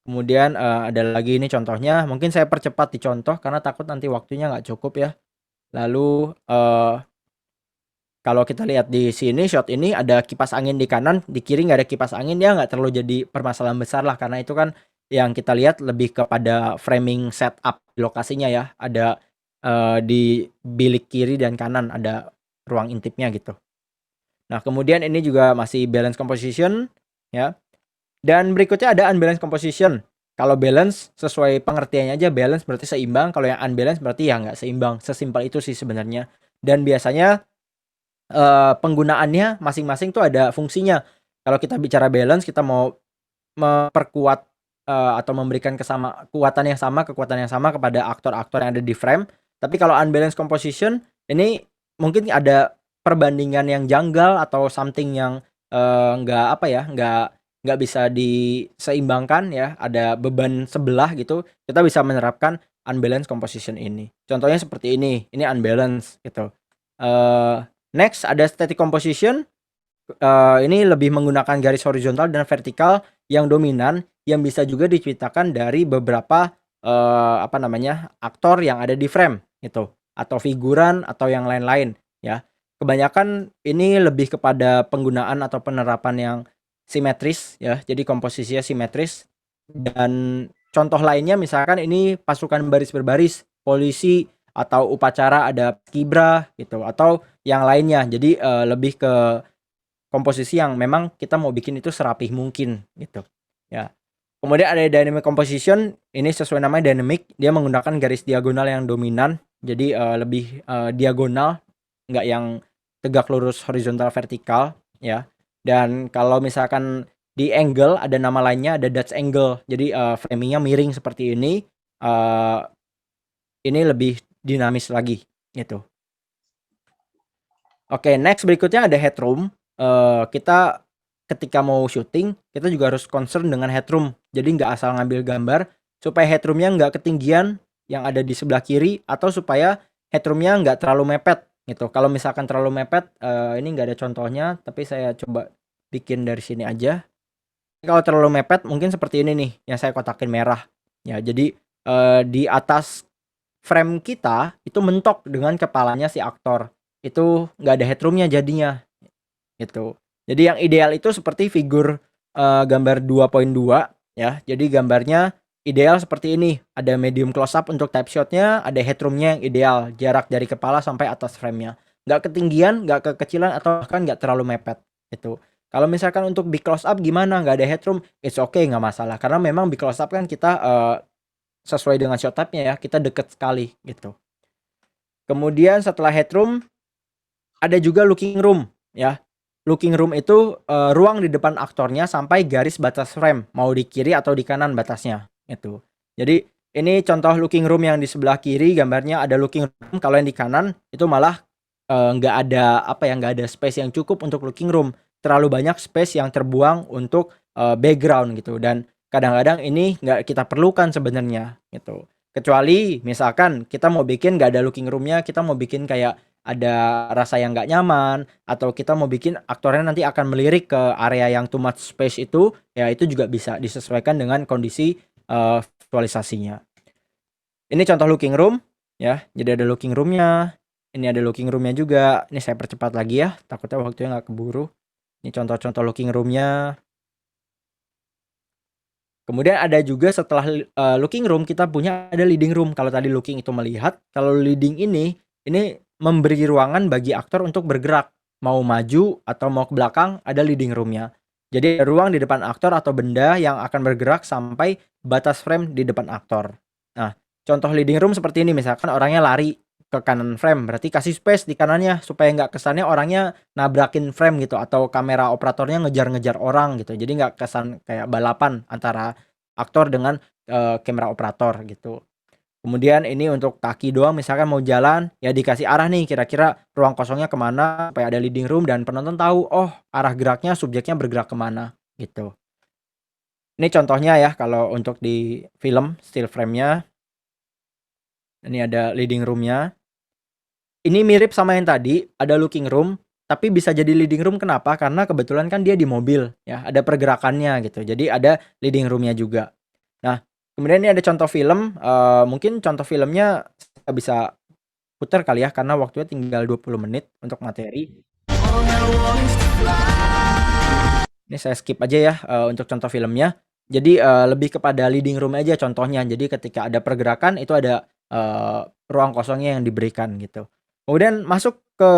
Kemudian ada lagi ini contohnya. Mungkin saya percepat di contoh karena takut nanti waktunya nggak cukup ya. Lalu kalau kita lihat di sini shot ini ada kipas angin di kanan, di kiri nggak ada kipas angin, ya nggak terlalu jadi permasalahan besar lah karena itu kan yang kita lihat lebih kepada framing setup lokasinya ya. Ada di bilik kiri dan kanan ada ruang intipnya gitu. Nah, kemudian ini juga masih balance composition ya. Dan berikutnya ada unbalance composition. Kalau balance sesuai pengertiannya aja, balance berarti seimbang, kalau yang unbalance berarti ya nggak seimbang. Sesimpel itu sih sebenarnya. Dan biasanya penggunaannya masing-masing tuh ada fungsinya. Kalau kita bicara balance, kita mau memperkuat, atau memberikan kekuatan yang sama kepada aktor-aktor yang ada di frame. Tapi kalau unbalanced composition, ini mungkin ada perbandingan yang janggal atau something yang, nggak apa ya, nggak bisa diseimbangkan ya, ada beban sebelah gitu, kita bisa menerapkan unbalanced composition ini. Contohnya seperti ini unbalance gitu. Next ada static composition, ini lebih menggunakan garis horizontal dan vertikal yang dominan, yang bisa juga diceritakan dari beberapa, apa namanya, aktor yang ada di frame gitu, atau figuran atau yang lain-lain ya. Kebanyakan ini lebih kepada penggunaan atau penerapan yang simetris ya, jadi komposisinya simetris. Dan contoh lainnya misalkan ini pasukan baris berbaris, polisi, atau upacara ada kibra gitu, atau yang lainnya. Jadi, lebih ke komposisi yang memang kita mau bikin itu serapih mungkin gitu, ya. Kemudian ada dynamic composition, ini sesuai namanya dynamic, dia menggunakan garis diagonal yang dominan, jadi, lebih, diagonal, nggak yang tegak lurus horizontal vertikal, ya. Dan kalau misalkan di angle ada nama lainnya, ada Dutch angle, jadi, framing-nya miring seperti ini lebih dinamis lagi, gitu. Oke, next berikutnya ada headroom. Kita ketika mau syuting, kita juga harus concern dengan headroom. Jadi nggak asal ngambil gambar, supaya headroom-nya nggak ketinggian yang ada di sebelah kiri, atau supaya headroom-nya nggak terlalu mepet gitu. Kalau misalkan terlalu mepet, ini nggak ada contohnya, tapi saya coba bikin dari sini aja. Kalau terlalu mepet mungkin seperti ini nih, yang saya kotakin merah. Ya, jadi di atas frame kita itu mentok dengan kepalanya si aktor. Itu nggak ada headroom-nya jadinya, gitu. Jadi yang ideal itu seperti figur, gambar 2.2 ya. Jadi gambarnya ideal seperti ini, ada medium close up untuk type shot-nya, ada headroom-nya yang ideal, jarak dari kepala sampai atas frame-nya. Nggak ketinggian, nggak kekecilan, atau bahkan nggak terlalu mepet, gitu. Kalau misalkan untuk big close up gimana, nggak ada headroom, it's okay, nggak masalah. Karena memang big close up kan kita, sesuai dengan shot type-nya ya, kita deket sekali gitu. Kemudian setelah headroom, ada juga looking room ya. Looking room itu, ruang di depan aktornya sampai garis batas frame, mau di kiri atau di kanan batasnya, gitu. Jadi ini contoh looking room yang di sebelah kiri gambarnya ada looking room, kalau yang di kanan itu malah, nggak ada apa ya, nggak ada space yang cukup untuk looking room. Terlalu banyak space yang terbuang untuk, background gitu, dan kadang-kadang ini nggak kita perlukan sebenarnya, gitu. Kecuali misalkan kita mau bikin nggak ada looking room-nya, kita mau bikin kayak ada rasa yang nggak nyaman, atau kita mau bikin aktornya nanti akan melirik ke area yang too much space itu, ya itu juga bisa disesuaikan dengan kondisi, visualisasinya. Ini contoh looking room, ya. Jadi ada looking room-nya, ini ada looking room-nya juga. Ini saya percepat lagi ya, takutnya waktunya nggak keburu. Ini contoh-contoh looking room-nya. Kemudian ada juga setelah, looking room kita punya ada leading room. Kalau tadi looking itu melihat, kalau leading ini memberi ruangan bagi aktor untuk bergerak, mau maju atau mau ke belakang, ada leading room-nya. Jadi ruang di depan aktor atau benda yang akan bergerak sampai batas frame di depan aktor. Nah, contoh leading room seperti ini, misalkan orangnya lari ke kanan frame, berarti kasih space di kanannya supaya nggak kesannya orangnya nabrakin frame gitu, atau kamera operatornya ngejar-ngejar orang gitu. Jadi nggak kesan kayak balapan antara aktor dengan, kamera operator gitu. Kemudian ini untuk kaki doang, misalkan mau jalan, ya dikasih arah nih kira-kira ruang kosongnya kemana supaya ada leading room dan penonton tahu, oh arah geraknya subjeknya bergerak kemana gitu. Ini contohnya ya kalau untuk di film still frame-nya, ini ada leading room-nya. Ini mirip sama yang tadi, ada looking room, tapi bisa jadi leading room kenapa? Karena kebetulan kan dia di mobil ya, ada pergerakannya gitu. Jadi ada leading room-nya juga. Nah, kemudian ini ada contoh film, mungkin contoh filmnya kita bisa putar kali ya, karena waktunya tinggal 20 menit untuk materi. Ini saya skip aja ya, untuk contoh filmnya. Jadi, lebih kepada leading room aja contohnya. Jadi ketika ada pergerakan itu ada, ruang kosongnya yang diberikan gitu. Kemudian masuk ke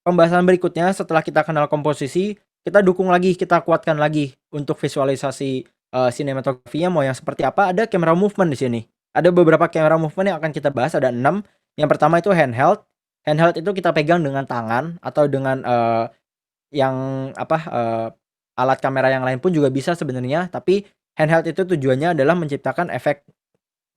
pembahasan berikutnya setelah kita kenal komposisi, kita dukung lagi, kita kuatkan lagi untuk visualisasi, sinematografinya mau yang seperti apa, ada camera movement di sini. Ada beberapa camera movement yang akan kita bahas, ada 6. Yang pertama itu handheld. Handheld itu kita pegang dengan tangan atau dengan, yang apa, alat kamera yang lain pun juga bisa sebenarnya, tapi handheld itu tujuannya adalah menciptakan efek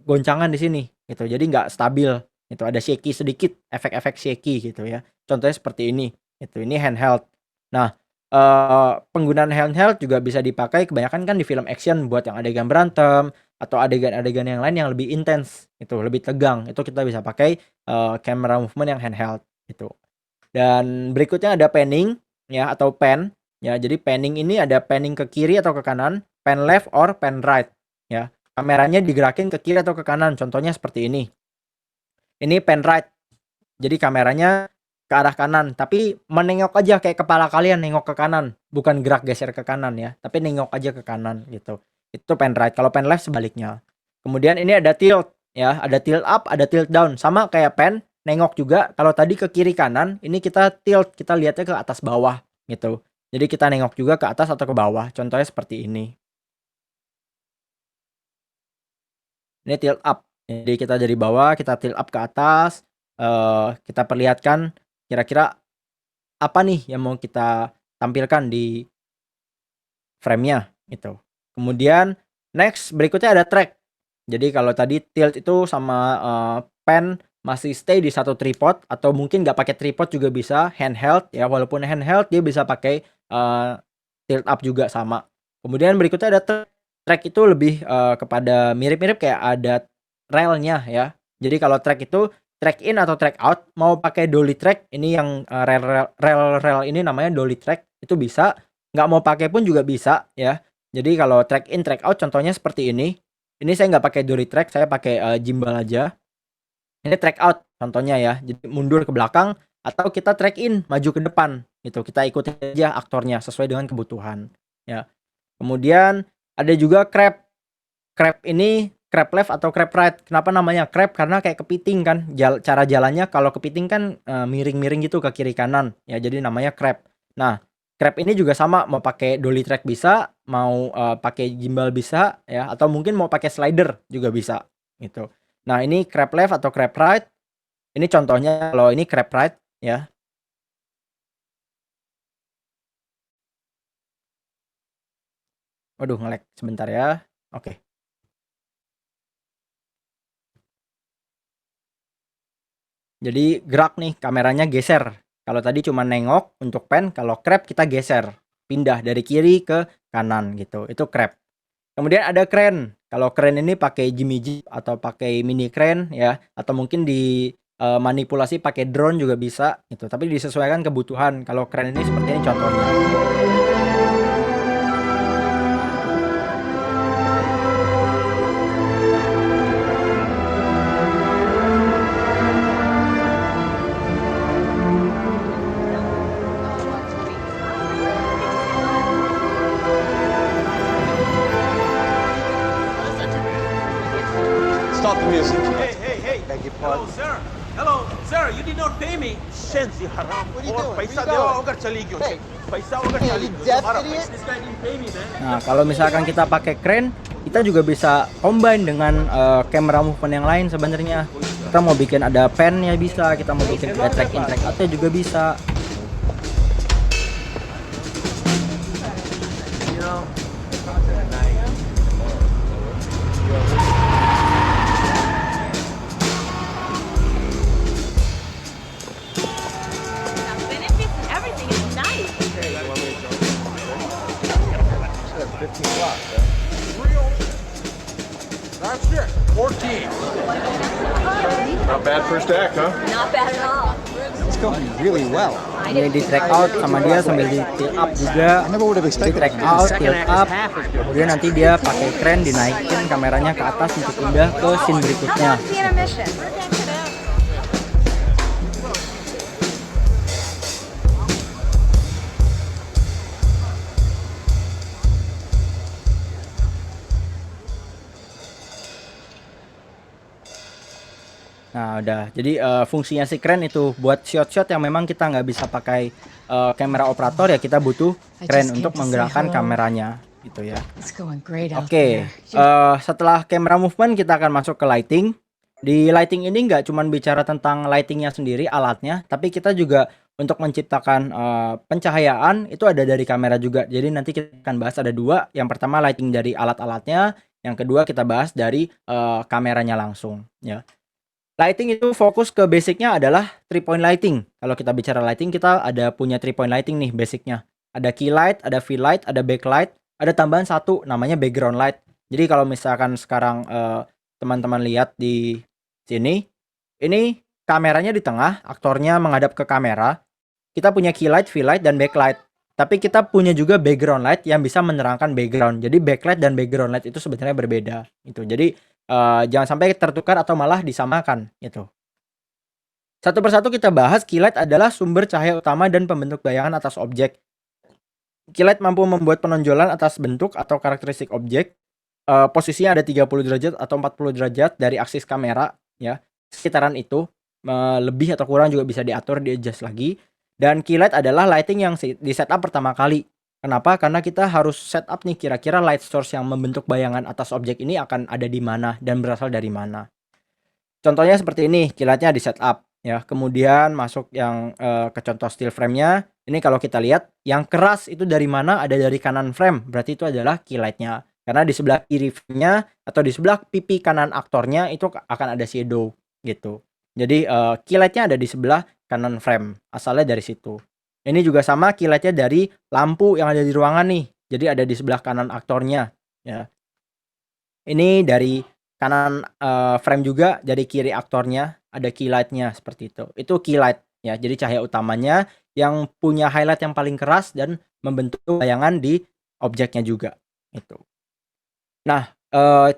goncangan di sini gitu, jadi nggak stabil gitu, ada shaky sedikit, efek-efek shaky gitu ya. Contohnya seperti ini, gitu, ini handheld. Nah, penggunaan handheld juga bisa dipakai kebanyakan kan di film action buat yang adegan berantem atau adegan-adegan yang lain yang lebih intens gitu, lebih tegang, itu kita bisa pakai, camera movement yang handheld gitu. Dan berikutnya ada panning ya atau pan ya. Jadi panning ini ada panning ke kiri atau ke kanan, pan left or pan right ya. Kameranya digerakin ke kiri atau ke kanan, contohnya seperti ini. Ini pan right. Jadi kameranya ke arah kanan, tapi menengok aja kayak kepala kalian nengok ke kanan, bukan gerak geser ke kanan ya, tapi nengok aja ke kanan gitu. Itu pan right. Kalau pan left sebaliknya. Kemudian ini ada tilt ya, ada tilt up, ada tilt down. Sama kayak pan, nengok juga. Kalau tadi ke kiri kanan, ini kita tilt, kita lihatnya ke atas bawah gitu. Jadi kita nengok juga ke atas atau ke bawah. Contohnya seperti ini. Ini tilt up. Jadi kita dari bawah, kita tilt up ke atas, kita perlihatkan kira-kira apa nih yang mau kita tampilkan di frame-nya gitu. Kemudian next berikutnya ada track. Jadi kalau tadi tilt itu sama, pan masih stay di satu tripod atau mungkin nggak pakai tripod juga bisa, handheld ya, walaupun handheld dia bisa pakai, tilt up juga sama. Kemudian berikutnya ada track. Track itu lebih, kepada mirip-mirip kayak ada relnya ya. Jadi kalau track itu track in atau track out, mau pakai dolly track ini yang, rel ini namanya dolly track, itu bisa, nggak mau pakai pun juga bisa ya. Jadi kalau track in, track out contohnya seperti ini. Ini saya nggak pakai dolly track, saya pakai, gimbal aja. Ini track out contohnya ya, jadi mundur ke belakang atau kita track in, maju ke depan gitu, kita ikutin aja aktornya sesuai dengan kebutuhan, ya. Kemudian ada juga crab. Crab ini crab left atau crab right. Kenapa namanya crab? Karena kayak kepiting kan, cara jalannya kalau kepiting kan, miring-miring gitu ke kiri kanan, ya jadi namanya crab. Nah, Crab ini juga sama, mau pakai dolly track bisa, mau, pakai gimbal bisa ya, atau mungkin mau pakai slider juga bisa, gitu. Nah ini crab left atau crab right, ini contohnya kalau ini crab right ya. Waduh nge-lag sebentar ya. Oke. Jadi gerak nih, kameranya geser. Kalau tadi cuma nengok untuk pan, kalau crab kita geser, pindah dari kiri ke kanan gitu, itu crab. Kemudian ada crane. Kalau crane ini pakai Jimmy Jeep atau pakai mini crane ya, atau mungkin di manipulasi pakai drone juga bisa gitu, tapi disesuaikan kebutuhan. Kalau crane ini seperti ini contohnya. Stop the music. Hey, Beg your hello, pardon. sir. Hello, sir. You did not pay me. Shenzi haram. What are you और doing? पैसा Where you देवा going? होकर चली क्यों? Hey. पैसा होकर Hey, चली you क्यों? deaf तुम्हारा idiot? पैसा- This guy didn't pay me, man. Nah, kalau misalkan kita pakai crane, kita juga bisa combine dengan kamera movement yang lain sebenarnya. Kita mau bikin ada pan ya bisa, kita mau bikin ada track in track out juga bisa. You know, The benefits and everything is nice. 15 blocks, real. That's it. 14. Not bad first act, huh? Not bad at all. It's going really well. Ini di track out sama dia sambil di tilt up juga. I never would have Di expected track it. out, tilt up, kemudian nanti dia pakai crane dinaikin kameranya ke atas untuk pindah ke scene berikutnya. The intermission. Nah udah, jadi fungsinya si crane itu buat shot-shot yang memang kita nggak bisa pakai kamera operator ya, kita butuh crane untuk menggerakkan kameranya gitu ya. It's going great out Oke, there. setelah camera movement kita akan masuk ke lighting. Di lighting ini nggak cuman bicara tentang lightingnya sendiri alatnya, tapi kita juga untuk menciptakan pencahayaan itu ada dari kamera juga. Jadi nanti kita akan bahas ada dua. Yang pertama lighting dari alat-alatnya, yang kedua kita bahas dari kameranya langsung. Ya. Lighting itu fokus ke basicnya adalah 3-point lighting. Kalau kita bicara lighting, kita ada punya 3-point lighting nih basicnya. Ada key light, ada fill light, ada backlight, ada tambahan satu namanya background light. Jadi kalau misalkan sekarang teman-teman lihat di sini, ini kameranya di tengah, aktornya menghadap ke kamera. Kita punya key light, fill light, dan backlight. Tapi kita punya juga background light yang bisa menerangkan background. Jadi backlight dan background light itu sebenarnya berbeda. Itu. Jadi jangan sampai tertukar atau malah disamakan gitu. Satu persatu kita bahas. Key light adalah sumber cahaya utama dan pembentuk bayangan atas objek. Key light mampu membuat penonjolan atas bentuk atau karakteristik objek. Posisinya ada 30 derajat atau 40 derajat dari aksis kamera ya. Sekitaran itu lebih atau kurang juga bisa diatur, di-adjust lagi. Dan key light adalah lighting yang di setup pertama kali. Kenapa? Karena kita harus setup nih kira-kira light source yang membentuk bayangan atas objek ini akan ada di mana dan berasal dari mana. Contohnya seperti ini, key lightnya di setup ya. Kemudian masuk yang ke contoh still frame-nya. Ini kalau kita lihat yang keras itu dari mana? Ada dari kanan frame. Berarti itu adalah key light-nya. Karena di sebelah kiri frame-nya atau di sebelah pipi kanan aktornya itu akan ada shadow gitu. Jadi key light-nya ada di sebelah kanan frame. Asalnya dari situ. Ini juga sama, key light-nya dari lampu yang ada di ruangan nih. Jadi ada di sebelah kanan aktornya ya. Ini dari kanan frame juga, dari kiri aktornya ada key light-nya seperti itu. Itu key light ya. Jadi cahaya utamanya yang punya highlight yang paling keras dan membentuk bayangan di objeknya juga itu. Nah,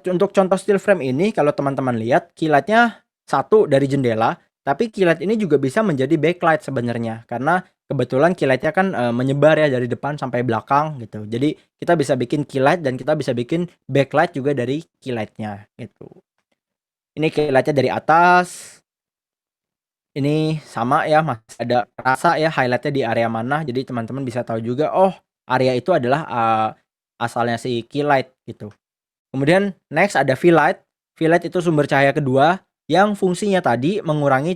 untuk contoh still frame ini kalau teman-teman lihat key light-nya satu dari jendela, tapi key light ini juga bisa menjadi backlight sebenarnya karena kebetulan key light-nya kan menyebar ya dari depan sampai belakang gitu. Jadi kita bisa bikin key light dan kita bisa bikin backlight juga dari key light-nya gitu. Ini key light-nya dari atas. Ini sama ya, masih ada rasa ya highlight-nya di area mana, jadi teman-teman bisa tahu juga, oh area itu adalah, asalnya si key light gitu. Kemudian next ada V-light. V-light itu sumber cahaya kedua yang fungsinya tadi mengurangi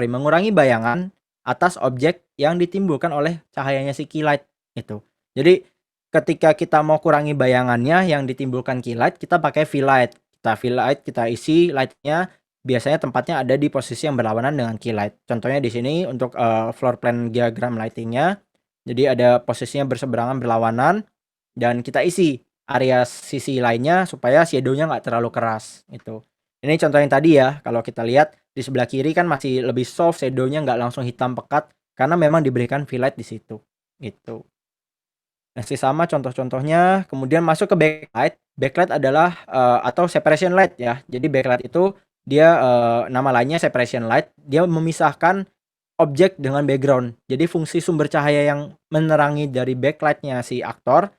mengurangi bayangan atas objek yang ditimbulkan oleh cahayanya si key light itu. Jadi ketika kita mau kurangi bayangannya yang ditimbulkan key light, kita pakai V-light. Kita isi light-nya, biasanya tempatnya ada di posisi yang berlawanan dengan key light. Contohnya di sini untuk floor plan diagram lighting-nya. Jadi ada posisinya berseberangan berlawanan dan kita isi area sisi lainnya supaya shadow-nya nggak terlalu keras itu. Ini contoh yang tadi ya, kalau kita lihat di sebelah kiri kan masih lebih soft, shadow-nya nggak langsung hitam pekat karena memang diberikan V-light di situ gitu. Masih sama contoh-contohnya, kemudian masuk ke backlight. Backlight adalah atau separation light ya. Jadi backlight itu dia nama lainnya separation light, dia memisahkan objek dengan background. Jadi fungsi sumber cahaya yang menerangi dari backlight-nya si aktor,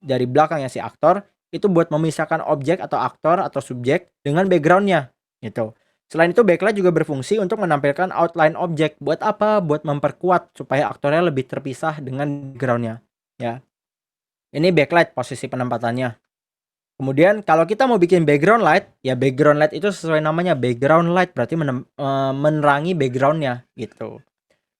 dari belakangnya si aktor, itu buat memisahkan objek atau aktor atau subjek dengan background-nya gitu. Selain itu backlight juga berfungsi untuk menampilkan outline objek. Buat apa? Buat memperkuat supaya aktornya lebih terpisah dengan background-nya ya. Ini backlight posisi penempatannya. Kemudian kalau kita mau bikin background light, ya background light itu sesuai namanya background light, berarti menerangi background-nya gitu.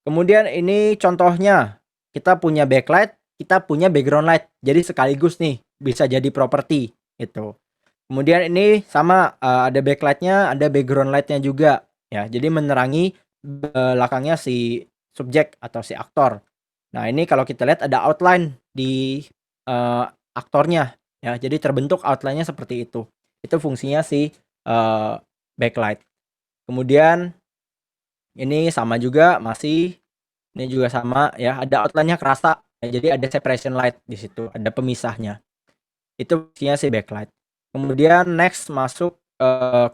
Kemudian ini contohnya, kita punya backlight, kita punya background light. Jadi sekaligus nih bisa jadi properti gitu. Kemudian ini sama ada backlight-nya, ada background light-nya juga ya. Jadi menerangi belakangnya si subjek atau si aktor. Nah, ini kalau kita lihat ada outline di aktornya ya. Jadi terbentuk outline-nya seperti itu. Itu fungsinya si backlight. Kemudian ini sama juga ini juga sama ya, ada outline-nya kerasa ya, jadi ada separation light di situ, ada pemisahnya. Itu fungsinya si backlight. Kemudian next masuk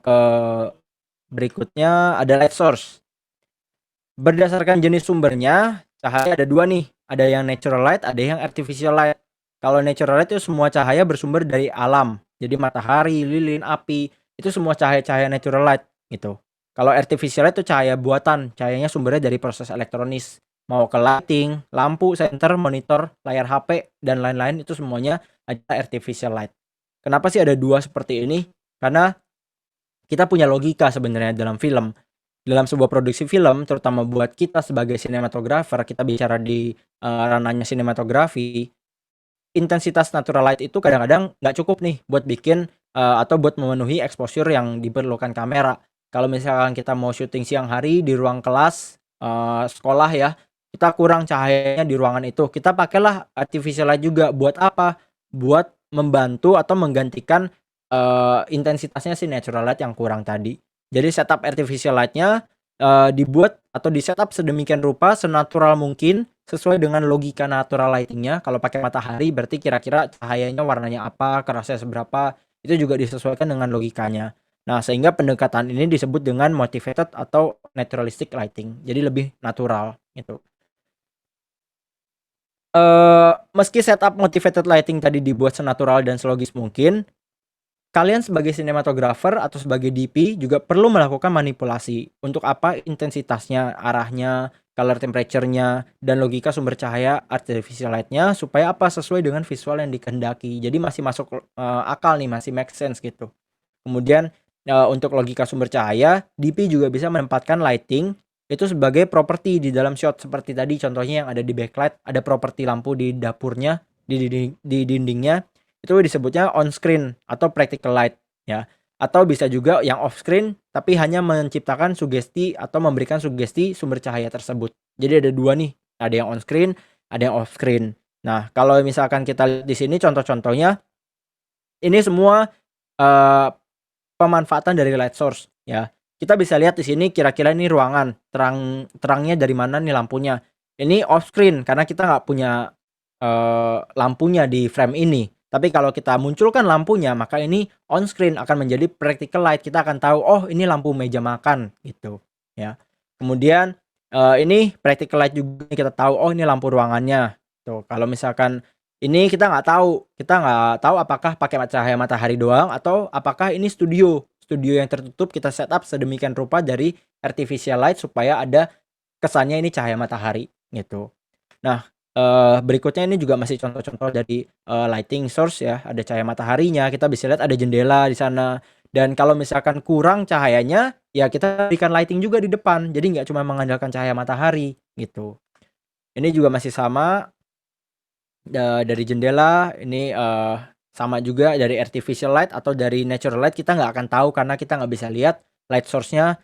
ke berikutnya ada light source. Berdasarkan jenis sumbernya, cahaya ada dua nih, ada yang natural light, ada yang artificial light. Kalau natural light itu semua cahaya bersumber dari alam. Jadi matahari, lilin, api, itu semua cahaya-cahaya natural light gitu. Kalau artificial light itu cahaya buatan, cahayanya sumbernya dari proses elektronis. Mau ke lighting, lampu, senter, monitor, layar HP, dan lain-lain itu semuanya ada artificial light. Kenapa sih ada dua seperti ini? Karena kita punya logika sebenarnya dalam film. Dalam sebuah produksi film, terutama buat kita sebagai sinematografer, kita bicara di ranahnya sinematografi, intensitas natural light itu kadang-kadang nggak cukup nih buat bikin atau buat memenuhi exposure yang diperlukan kamera. Kalau misalkan kita mau syuting siang hari di ruang kelas sekolah ya, kita kurang cahayanya di ruangan itu. Kita pakailah artificial light juga. Buat apa? Buat membantu atau menggantikan intensitasnya si natural light yang kurang tadi. Jadi setup artificial light-nya dibuat atau di-setup sedemikian rupa senatural mungkin sesuai dengan logika natural lighting-nya. Kalau pakai matahari berarti kira-kira cahayanya warnanya apa, kerasnya seberapa, itu juga disesuaikan dengan logikanya. Nah, sehingga pendekatan ini disebut dengan motivated atau naturalistic lighting. Jadi lebih natural gitu. Meski setup motivated lighting tadi dibuat senatural dan selogis mungkin, kalian sebagai sinematografer atau sebagai DP juga perlu melakukan manipulasi. Untuk apa? Intensitasnya, arahnya, color temperature-nya, dan logika sumber cahaya artificial light-nya supaya apa? Sesuai dengan visual yang dikehendaki. Jadi masih masuk akal nih, masih make sense gitu. Kemudian untuk logika sumber cahaya, DP juga bisa menempatkan lighting itu sebagai properti di dalam shot seperti tadi contohnya yang ada di backlight, ada properti lampu di dapurnya, di dindingnya. Itu disebutnya on screen atau practical light ya. Atau bisa juga yang off screen tapi hanya menciptakan sugesti atau memberikan sugesti sumber cahaya tersebut. Jadi ada dua nih, ada yang on screen, ada yang off screen. Nah, kalau misalkan kita lihat di sini contoh-contohnya, ini semua pemanfaatan dari light source ya. Kita bisa lihat di sini kira-kira ini ruangan, terangnya dari mana nih lampunya. Ini off screen karena kita nggak punya lampunya di frame ini. Tapi kalau kita munculkan lampunya, maka ini on screen akan menjadi practical light. Kita akan tahu, oh ini lampu meja makan gitu ya. Kemudian ini practical light juga kita tahu, oh ini lampu ruangannya. Tuh, kalau misalkan ini kita nggak tahu apakah pakai cahaya matahari doang atau apakah ini studio studio yang tertutup kita setup sedemikian rupa dari artificial light supaya ada kesannya ini cahaya matahari gitu. Nah, berikutnya ini juga masih contoh-contoh dari, lighting source ya, ada cahaya mataharinya, kita bisa lihat ada jendela di sana, dan kalau misalkan kurang cahayanya, ya kita berikan lighting juga di depan, jadi nggak cuma mengandalkan cahaya matahari, gitu. Ini juga masih sama, dari jendela, ini, sama juga dari artificial light atau dari natural light kita nggak akan tahu karena kita nggak bisa lihat light source-nya,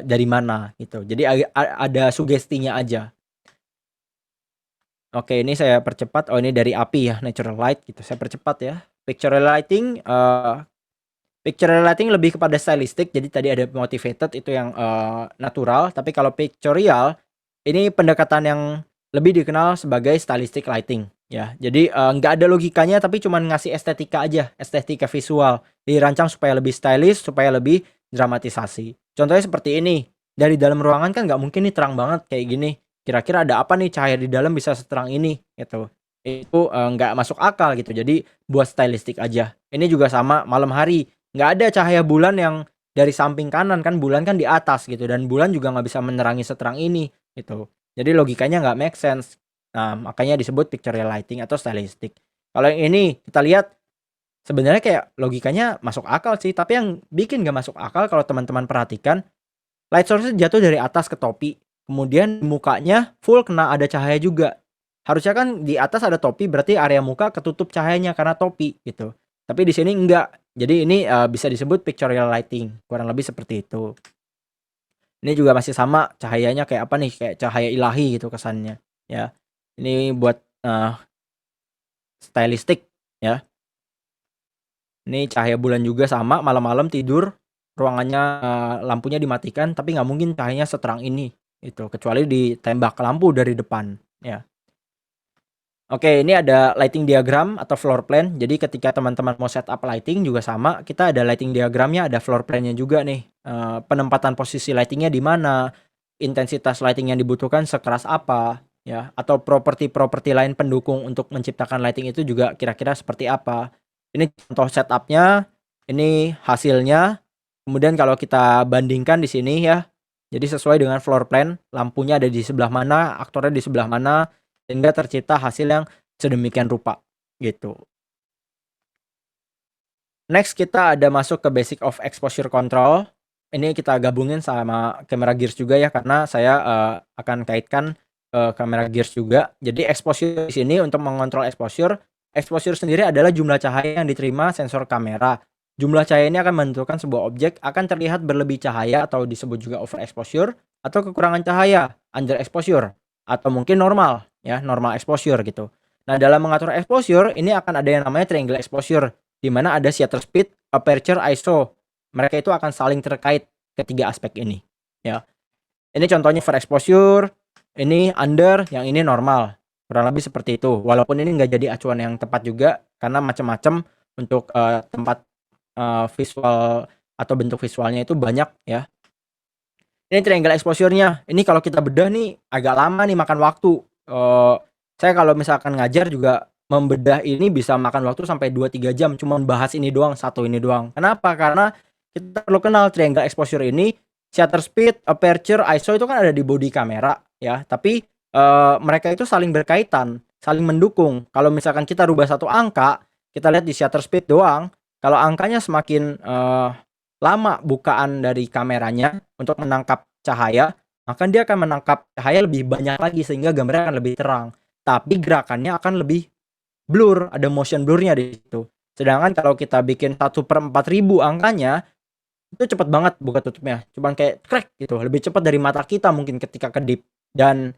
dari mana, gitu. Jadi ada sugestinya aja. Oke, ini saya percepat. Oh, ini dari api ya, natural light gitu. Saya percepat ya. Pictorial lighting lebih kepada stylistic. Jadi tadi ada motivated itu yang natural. Tapi kalau pictorial ini pendekatan yang lebih dikenal sebagai stylistic lighting ya. Jadi nggak ada logikanya tapi cuman ngasih estetika aja, estetika visual. Dirancang supaya lebih stylish, supaya lebih dramatisasi. Contohnya seperti ini. Dari dalam ruangan kan nggak mungkin nih terang banget kayak gini. Kira-kira ada apa nih cahaya di dalam bisa seterang ini gitu. Itu nggak masuk akal gitu. Jadi buat stylistic aja. Ini juga sama malam hari. Nggak ada cahaya bulan yang dari samping kanan kan, bulan kan di atas gitu, dan bulan juga nggak bisa menerangi seterang ini gitu. Jadi logikanya nggak make sense. Nah, makanya disebut pictorial lighting atau stylistic. Kalau yang ini kita lihat sebenarnya kayak logikanya masuk akal sih, tapi yang bikin nggak masuk akal kalau teman-teman perhatikan, light source jatuh dari atas ke topi, kemudian mukanya full kena ada cahaya juga. Harusnya kan di atas ada topi, berarti area muka ketutup cahayanya karena topi gitu. Tapi di sini enggak. Jadi ini bisa disebut pictorial lighting, kurang lebih seperti itu. Ini juga masih sama, cahayanya kayak apa nih, kayak cahaya ilahi gitu kesannya ya. Ini buat stylistic ya. Ini cahaya bulan juga sama, malam-malam tidur ruangannya lampunya dimatikan, tapi nggak mungkin cahayanya seterang ini itu, kecuali ditembak lampu dari depan ya. Oke, ini ada lighting diagram atau floor plan. Jadi ketika teman-teman mau setup lighting juga sama, kita ada lighting diagramnya, ada floor plan-nya juga nih. Penempatan posisi lightingnya di mana, intensitas lighting yang dibutuhkan sekeras apa, ya, atau properti-properti lain pendukung untuk menciptakan lighting itu juga kira-kira seperti apa. Ini contoh setupnya, ini hasilnya. Kemudian kalau kita bandingkan di sini ya, jadi sesuai dengan floor plan, lampunya ada di sebelah mana, aktornya di sebelah mana, sehingga tercipta hasil yang sedemikian rupa gitu. Next kita ada masuk ke basic of exposure control. Ini kita gabungin sama camera gears juga ya, karena saya akan kaitkan kamera gears juga. Jadi exposure di sini untuk mengontrol exposure. Exposure sendiri adalah jumlah cahaya yang diterima sensor kamera. Jumlah cahaya ini akan menentukan sebuah objek akan terlihat berlebih cahaya atau disebut juga overexposure, atau kekurangan cahaya underexposure, atau mungkin normal ya, normal exposure gitu. Nah, dalam mengatur exposure ini akan ada yang namanya triangle exposure, di mana ada shutter speed, aperture, ISO. Mereka itu akan saling terkait ketiga aspek ini ya. Ini contohnya overexposure, ini under, yang ini normal. Kurang lebih seperti itu. Walaupun ini nggak jadi acuan yang tepat juga karena macam-macam untuk tempat visual atau bentuk visualnya itu banyak ya. Ini triangle exposure-nya. Ini kalau kita bedah nih agak lama nih, makan waktu. Saya kalau misalkan ngajar juga membedah ini bisa makan waktu sampai 2-3 jam cuman bahas ini doang, satu ini doang. Kenapa? Karena kita perlu kenal triangle exposure ini, shutter speed, aperture, ISO itu kan ada di body kamera ya. Tapi mereka itu saling berkaitan, saling mendukung. Kalau misalkan kita rubah satu angka, kita lihat di shutter speed doang, kalau angkanya semakin lama bukaan dari kameranya untuk menangkap cahaya, maka dia akan menangkap cahaya lebih banyak lagi sehingga gambarnya akan lebih terang. Tapi gerakannya akan lebih blur, ada motion blurnya di situ. Sedangkan kalau kita bikin 1/4000 angkanya, itu cepet banget buka tutupnya. Cuman kayak crack gitu, lebih cepat dari mata kita mungkin ketika kedip. Dan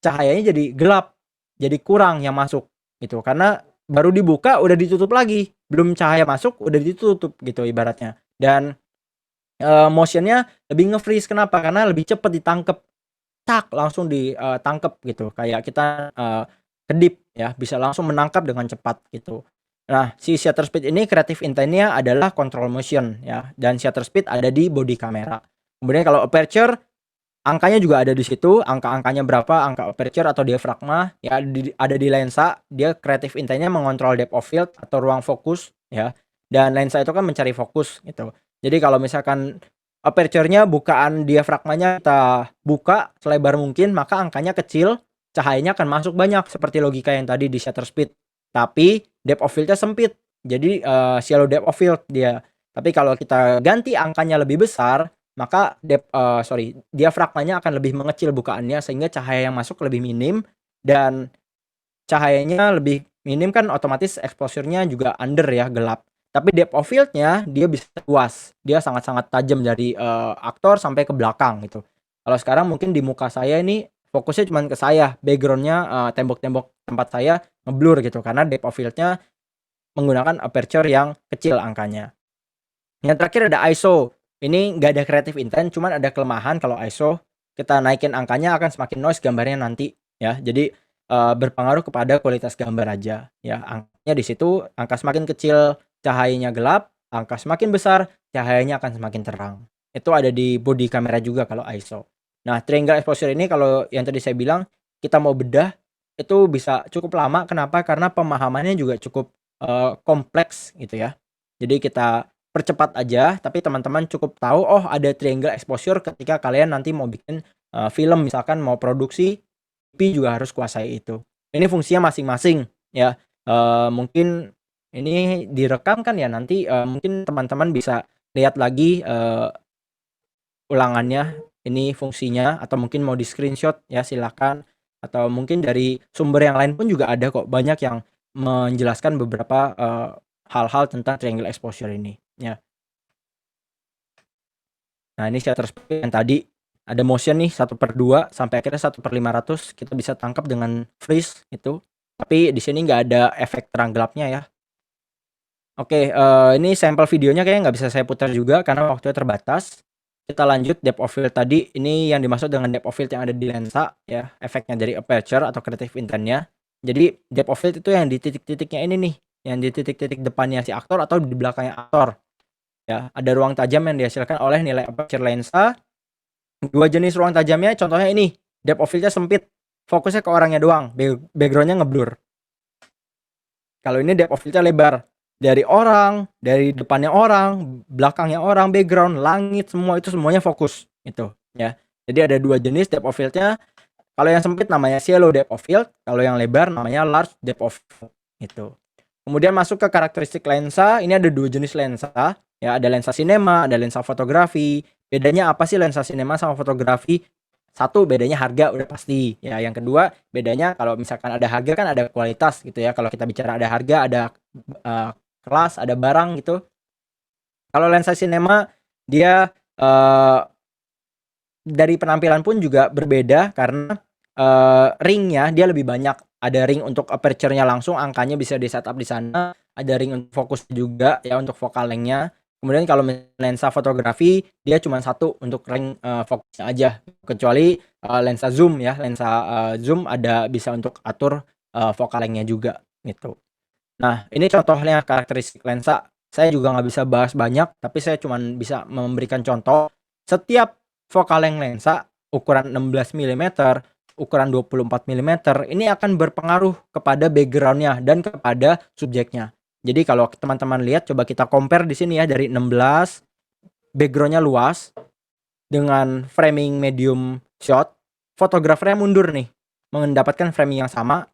cahayanya jadi gelap, jadi kurang yang masuk gitu. Karena baru dibuka udah ditutup lagi, belum cahaya masuk udah ditutup gitu ibaratnya. Dan motionnya lebih nge-freeze. Kenapa? Karena lebih cepat ditangkep, tak langsung ditangkep gitu. Kayak kita kedip ya, bisa langsung menangkap dengan cepat gitu. Nah, si shutter speed ini creative intent-nya adalah control motion ya, dan shutter speed ada di body kamera. Kemudian kalau aperture, angkanya juga ada di situ, angka-angkanya berapa, angka aperture atau diafragma ya, ada di lensa. Dia creative intent-nya mengontrol depth of field atau ruang fokus ya. Dan lensa itu kan mencari fokus gitu. Jadi kalau misalkan aperture-nya, bukaan diafragmanya kita buka selebar mungkin, maka angkanya kecil, cahayanya akan masuk banyak seperti logika yang tadi di shutter speed. Tapi depth of field-nya sempit. Jadi shallow depth of field dia. Tapi kalau kita ganti angkanya lebih besar, maka diafragmanya akan lebih mengecil bukaannya sehingga cahaya yang masuk lebih minim, dan cahayanya lebih minim kan otomatis exposure-nya juga under ya, gelap. Tapi depth of field-nya dia bisa luas. Dia sangat-sangat tajam dari aktor sampai ke belakang gitu. Kalau sekarang mungkin di muka saya ini fokusnya cuma ke saya, background-nya tembok-tembok tempat saya ngeblur gitu karena depth of field-nya menggunakan aperture yang kecil angkanya. Yang terakhir ada ISO. Ini nggak ada creative intent, cuman ada kelemahan kalau ISO kita naikin angkanya akan semakin noise gambarnya nanti ya. Jadi berpengaruh kepada kualitas gambar aja ya. Angkanya di situ, angka semakin kecil cahayanya gelap, angka semakin besar cahayanya akan semakin terang. Itu ada di body kamera juga kalau ISO. Nah, triangle exposure ini kalau yang tadi saya bilang kita mau bedah itu bisa cukup lama. Kenapa? Karena pemahamannya juga cukup kompleks gitu ya. Jadi kita percepat aja, tapi teman-teman cukup tahu oh ada triangle exposure ketika kalian nanti mau bikin film, misalkan mau produksi TV juga harus kuasai itu. Ini fungsinya masing-masing ya. Mungkin ini direkam kan ya, nanti mungkin teman-teman bisa lihat lagi ulangannya ini fungsinya, atau mungkin mau di screenshot ya silakan, atau mungkin dari sumber yang lain pun juga ada kok, banyak yang menjelaskan beberapa hal-hal tentang triangle exposure ini ya. Nah, ini shutter speed yang tadi ada motion nih 1/2 sampai akhirnya 1/500 kita bisa tangkap dengan freeze itu. Tapi di sini nggak ada efek terang gelapnya ya. Oke, ini sampel videonya kayaknya nggak bisa saya putar juga karena waktunya terbatas. Kita lanjut depth of field tadi. Ini yang dimaksud dengan depth of field yang ada di lensa ya, efeknya dari aperture atau creative intent-nya. Jadi depth of field itu yang di titik-titiknya ini nih, yang di titik-titik depannya si aktor atau di belakangnya aktor. Ya, ada ruang tajam yang dihasilkan oleh nilai aperture lensa. Dua jenis ruang tajamnya contohnya ini, depth of field-nya sempit, fokusnya ke orangnya doang, background-nya ngeblur. Kalau ini depth of field-nya lebar, dari orang, dari depannya orang, belakangnya orang, background, langit, semua itu semuanya fokus gitu ya. Jadi ada dua jenis depth of field-nya. Kalau yang sempit namanya shallow depth of field, kalau yang lebar namanya large depth of field gitu. Kemudian masuk ke karakteristik lensa. Ini ada dua jenis lensa ya, ada lensa sinema, ada lensa fotografi. Bedanya apa sih lensa sinema sama fotografi? Satu, bedanya harga udah pasti ya. Yang kedua, bedanya kalau misalkan ada harga kan ada kualitas gitu ya. Kalau kita bicara ada harga, ada kelas, ada barang gitu. Kalau lensa sinema dia dari penampilan pun juga berbeda karena ringnya dia lebih banyak. Ada ring untuk aperture-nya langsung, angkanya bisa di setup di sana. Ada ring untuk fokus juga ya, untuk focal length-nya. Kemudian kalau lensa fotografi dia cuma satu untuk ring fokusnya aja. Kecuali lensa zoom ya, lensa zoom ada bisa untuk atur focal length-nya juga gitu. Nah, ini contohnya karakteristik lensa. Saya juga nggak bisa bahas banyak, tapi saya cuma bisa memberikan contoh. Setiap focal length lensa ukuran 16 mm, ukuran 24 mm, ini akan berpengaruh kepada background-nya dan kepada subjeknya. Jadi kalau teman-teman lihat, coba kita compare di sini ya, dari 16 background-nya luas dengan framing medium shot, fotografernya mundur nih, mendapatkan framing yang sama,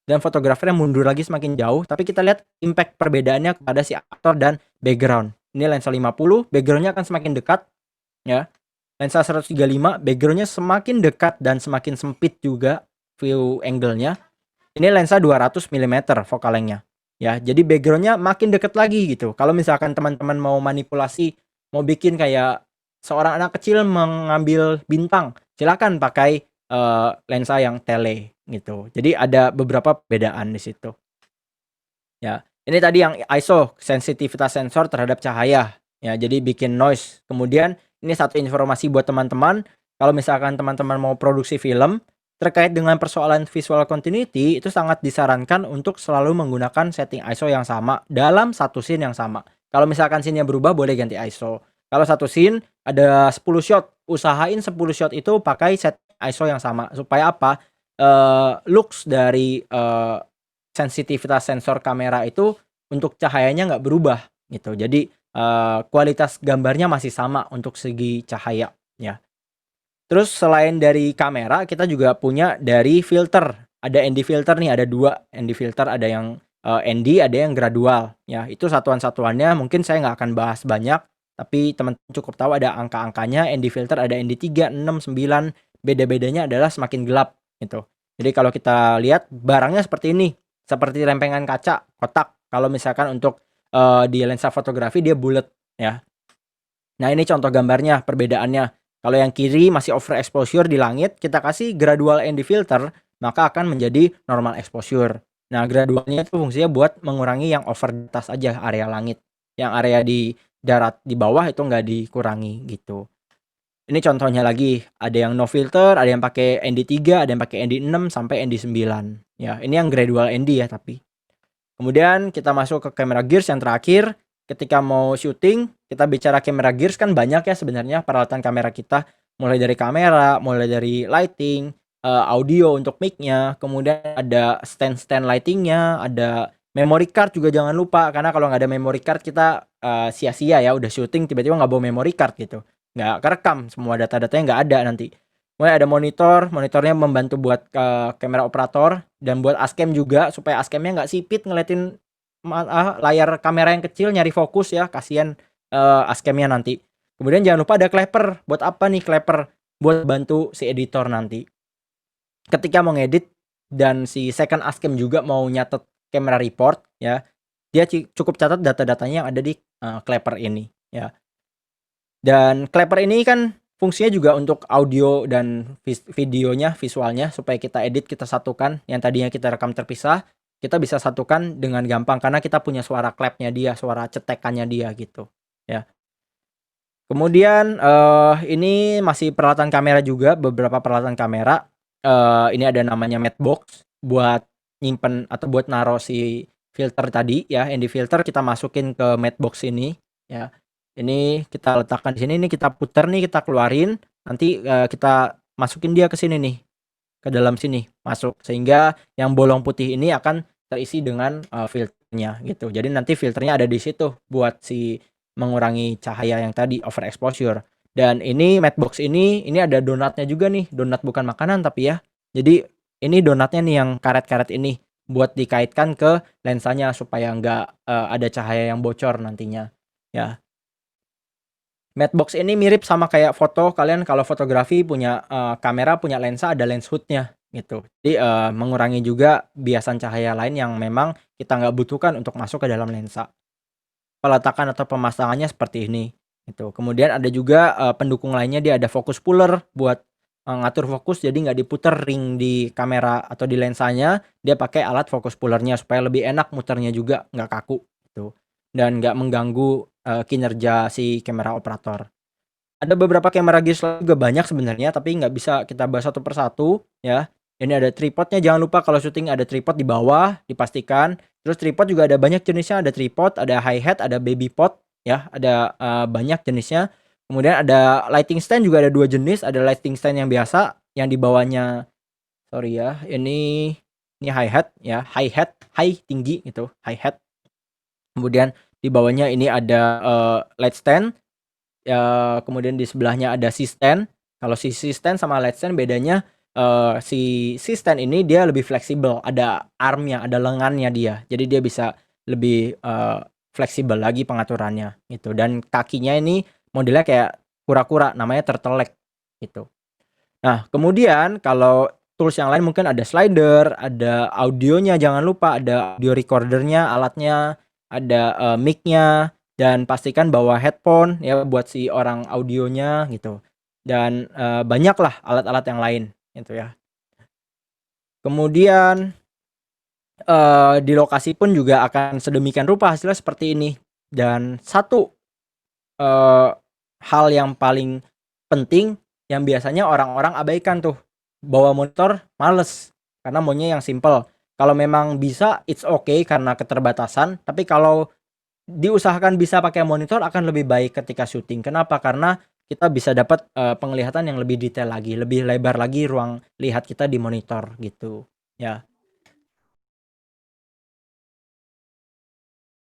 dan fotografernya mundur lagi semakin jauh, tapi kita lihat impact perbedaannya kepada si aktor dan background. Ini lensa 50, background-nya akan semakin dekat ya. Lensa 135, background-nya semakin dekat dan semakin sempit juga view angle-nya. Ini lensa 200 mm focal length-nya. Ya, jadi background-nya makin dekat lagi gitu. Kalau misalkan teman-teman mau manipulasi, mau bikin kayak seorang anak kecil mengambil bintang, silakan pakai lensa yang tele gitu. Jadi ada beberapa perbedaan di situ. Ya, ini tadi yang ISO, sensitivitas sensor terhadap cahaya. Ya, jadi bikin noise. Kemudian ini satu informasi buat teman-teman, kalau misalkan teman-teman mau produksi film terkait dengan persoalan visual continuity, itu sangat disarankan untuk selalu menggunakan setting ISO yang sama dalam satu scene yang sama. Kalau misalkan scene-nya berubah boleh ganti ISO. Kalau satu scene ada 10 shot, usahain 10 shot itu pakai set ISO yang sama supaya apa? Looks dari sensitivitas sensor kamera itu untuk cahayanya nggak berubah gitu. Jadi kualitas gambarnya masih sama untuk segi cahaya, ya. Terus selain dari kamera, kita juga punya dari filter. Ada ND filter nih, ada 2 ND filter, ada yang, ND, ada yang gradual, ya. Itu satuan-satuannya mungkin saya nggak akan bahas banyak, tapi teman-teman cukup tahu ada angka-angkanya. ND filter ada ND 3, 6, 9, beda-bedanya adalah semakin gelap, gitu. Jadi kalau kita lihat barangnya seperti ini, seperti rempengan kaca, kotak. Kalau misalkan untuk, di lensa fotografi dia bulat, ya. Nah, ini contoh gambarnya, perbedaannya. Kalau yang kiri masih overexposure di langit, kita kasih gradual ND filter, maka akan menjadi normal exposure. Nah, gradualnya itu fungsinya buat mengurangi yang over di atas aja, area langit. Yang area di darat di bawah itu nggak dikurangi gitu. Ini contohnya lagi, ada yang no filter, ada yang pakai ND 3, ada yang pakai ND 6 sampai ND 9. Ya, ini yang gradual ND ya tapi. Kemudian kita masuk ke camera gears yang terakhir. Ketika mau syuting, kita bicara camera gears kan banyak ya sebenarnya peralatan kamera kita. Mulai dari kamera, mulai dari lighting, audio untuk mic-nya, kemudian ada stand lighting-nya, ada memory card juga jangan lupa. Karena kalau nggak ada memory card kita sia-sia ya, udah syuting tiba-tiba nggak bawa memory card gitu. Nggak kerekam, semua data-datanya nggak ada nanti. Kemudian ada monitornya membantu buat kamera operator dan buat Ascam juga supaya Ascamnya nggak sipit ngeliatin layar kamera yang kecil nyari fokus ya, kasihan Ascamnya nanti. Kemudian jangan lupa ada clapper. Buat apa nih clapper? Buat bantu si editor nanti. Ketika mau ngedit dan si second Ascam juga mau nyatet camera report ya, dia cukup catat data-datanya yang ada di clapper ini ya. Dan clapper ini kan fungsinya juga untuk audio dan videonya, visualnya supaya kita edit, kita satukan. Yang tadinya kita rekam terpisah, kita bisa satukan dengan gampang karena kita punya suara clapnya dia, suara cetekannya dia gitu, ya. Kemudian ini masih peralatan kamera juga, beberapa peralatan kamera. Ini ada namanya matte box buat nyimpen atau buat naruh si filter tadi ya, ND filter kita masukin ke matte box ini ya. Ini kita letakkan di sini, ini kita putar nih, kita keluarin, nanti kita masukin dia ke sini nih, ke dalam sini masuk, sehingga yang bolong putih ini akan terisi dengan filternya gitu. Jadi nanti filternya ada di situ buat si mengurangi cahaya yang tadi overexposure. Dan ini matte box ini ada donatnya juga nih, donat bukan makanan tapi ya. Jadi ini donatnya nih yang karet-karet ini buat dikaitkan ke lensanya supaya nggak ada cahaya yang bocor nantinya ya. Matte box ini mirip sama kayak foto, kalian kalau fotografi punya kamera, punya lensa, ada lens hood-nya gitu. Jadi mengurangi juga biasan cahaya lain yang memang kita nggak butuhkan untuk masuk ke dalam lensa. Peletakan atau pemasangannya seperti ini gitu. Kemudian ada juga pendukung lainnya, dia ada focus puller buat ngatur fokus, jadi nggak diputer ring di kamera atau di lensanya, dia pakai alat focus pullernya supaya lebih enak muternya juga, nggak kaku gitu. Dan nggak mengganggu kinerja si kamera operator. Ada beberapa kamera gears juga banyak sebenarnya, tapi nggak bisa kita bahas satu persatu ya. Ini ada tripodnya, jangan lupa kalau syuting ada tripod di bawah, dipastikan. Terus tripod juga ada banyak jenisnya, ada tripod, ada high hat, ada baby pod ya, ada banyak jenisnya. Kemudian ada lighting stand juga ada 2 jenis, ada lighting stand yang biasa, yang di bawahnya sorry ya, ini high hat ya, high tinggi gitu, high hat. Kemudian di bawahnya ini ada light stand. Kemudian di sebelahnya ada C stand. Kalau si C stand sama light stand bedanya si C stand ini dia lebih fleksibel, ada armnya, ada lengannya dia. Jadi dia bisa lebih fleksibel lagi pengaturannya gitu. Dan kakinya ini modelnya kayak kura-kura, namanya turtleneck gitu. Nah, kemudian kalau tools yang lain mungkin ada slider, ada audionya jangan lupa, ada audio recordernya, alatnya, ada mic-nya, dan pastikan bawa headphone ya buat si orang audionya gitu. Dan banyaklah alat-alat yang lain gitu ya. Kemudian di lokasi pun juga akan sedemikian rupa hasilnya seperti ini. Dan satu hal yang paling penting yang biasanya orang-orang abaikan tuh, bawa monitor males karena maunya yang simple. Kalau memang bisa it's okay karena keterbatasan, tapi kalau diusahakan bisa pakai monitor akan lebih baik ketika syuting. Kenapa? Karena kita bisa dapat penglihatan yang lebih detail lagi, lebih lebar lagi ruang lihat kita di monitor gitu ya.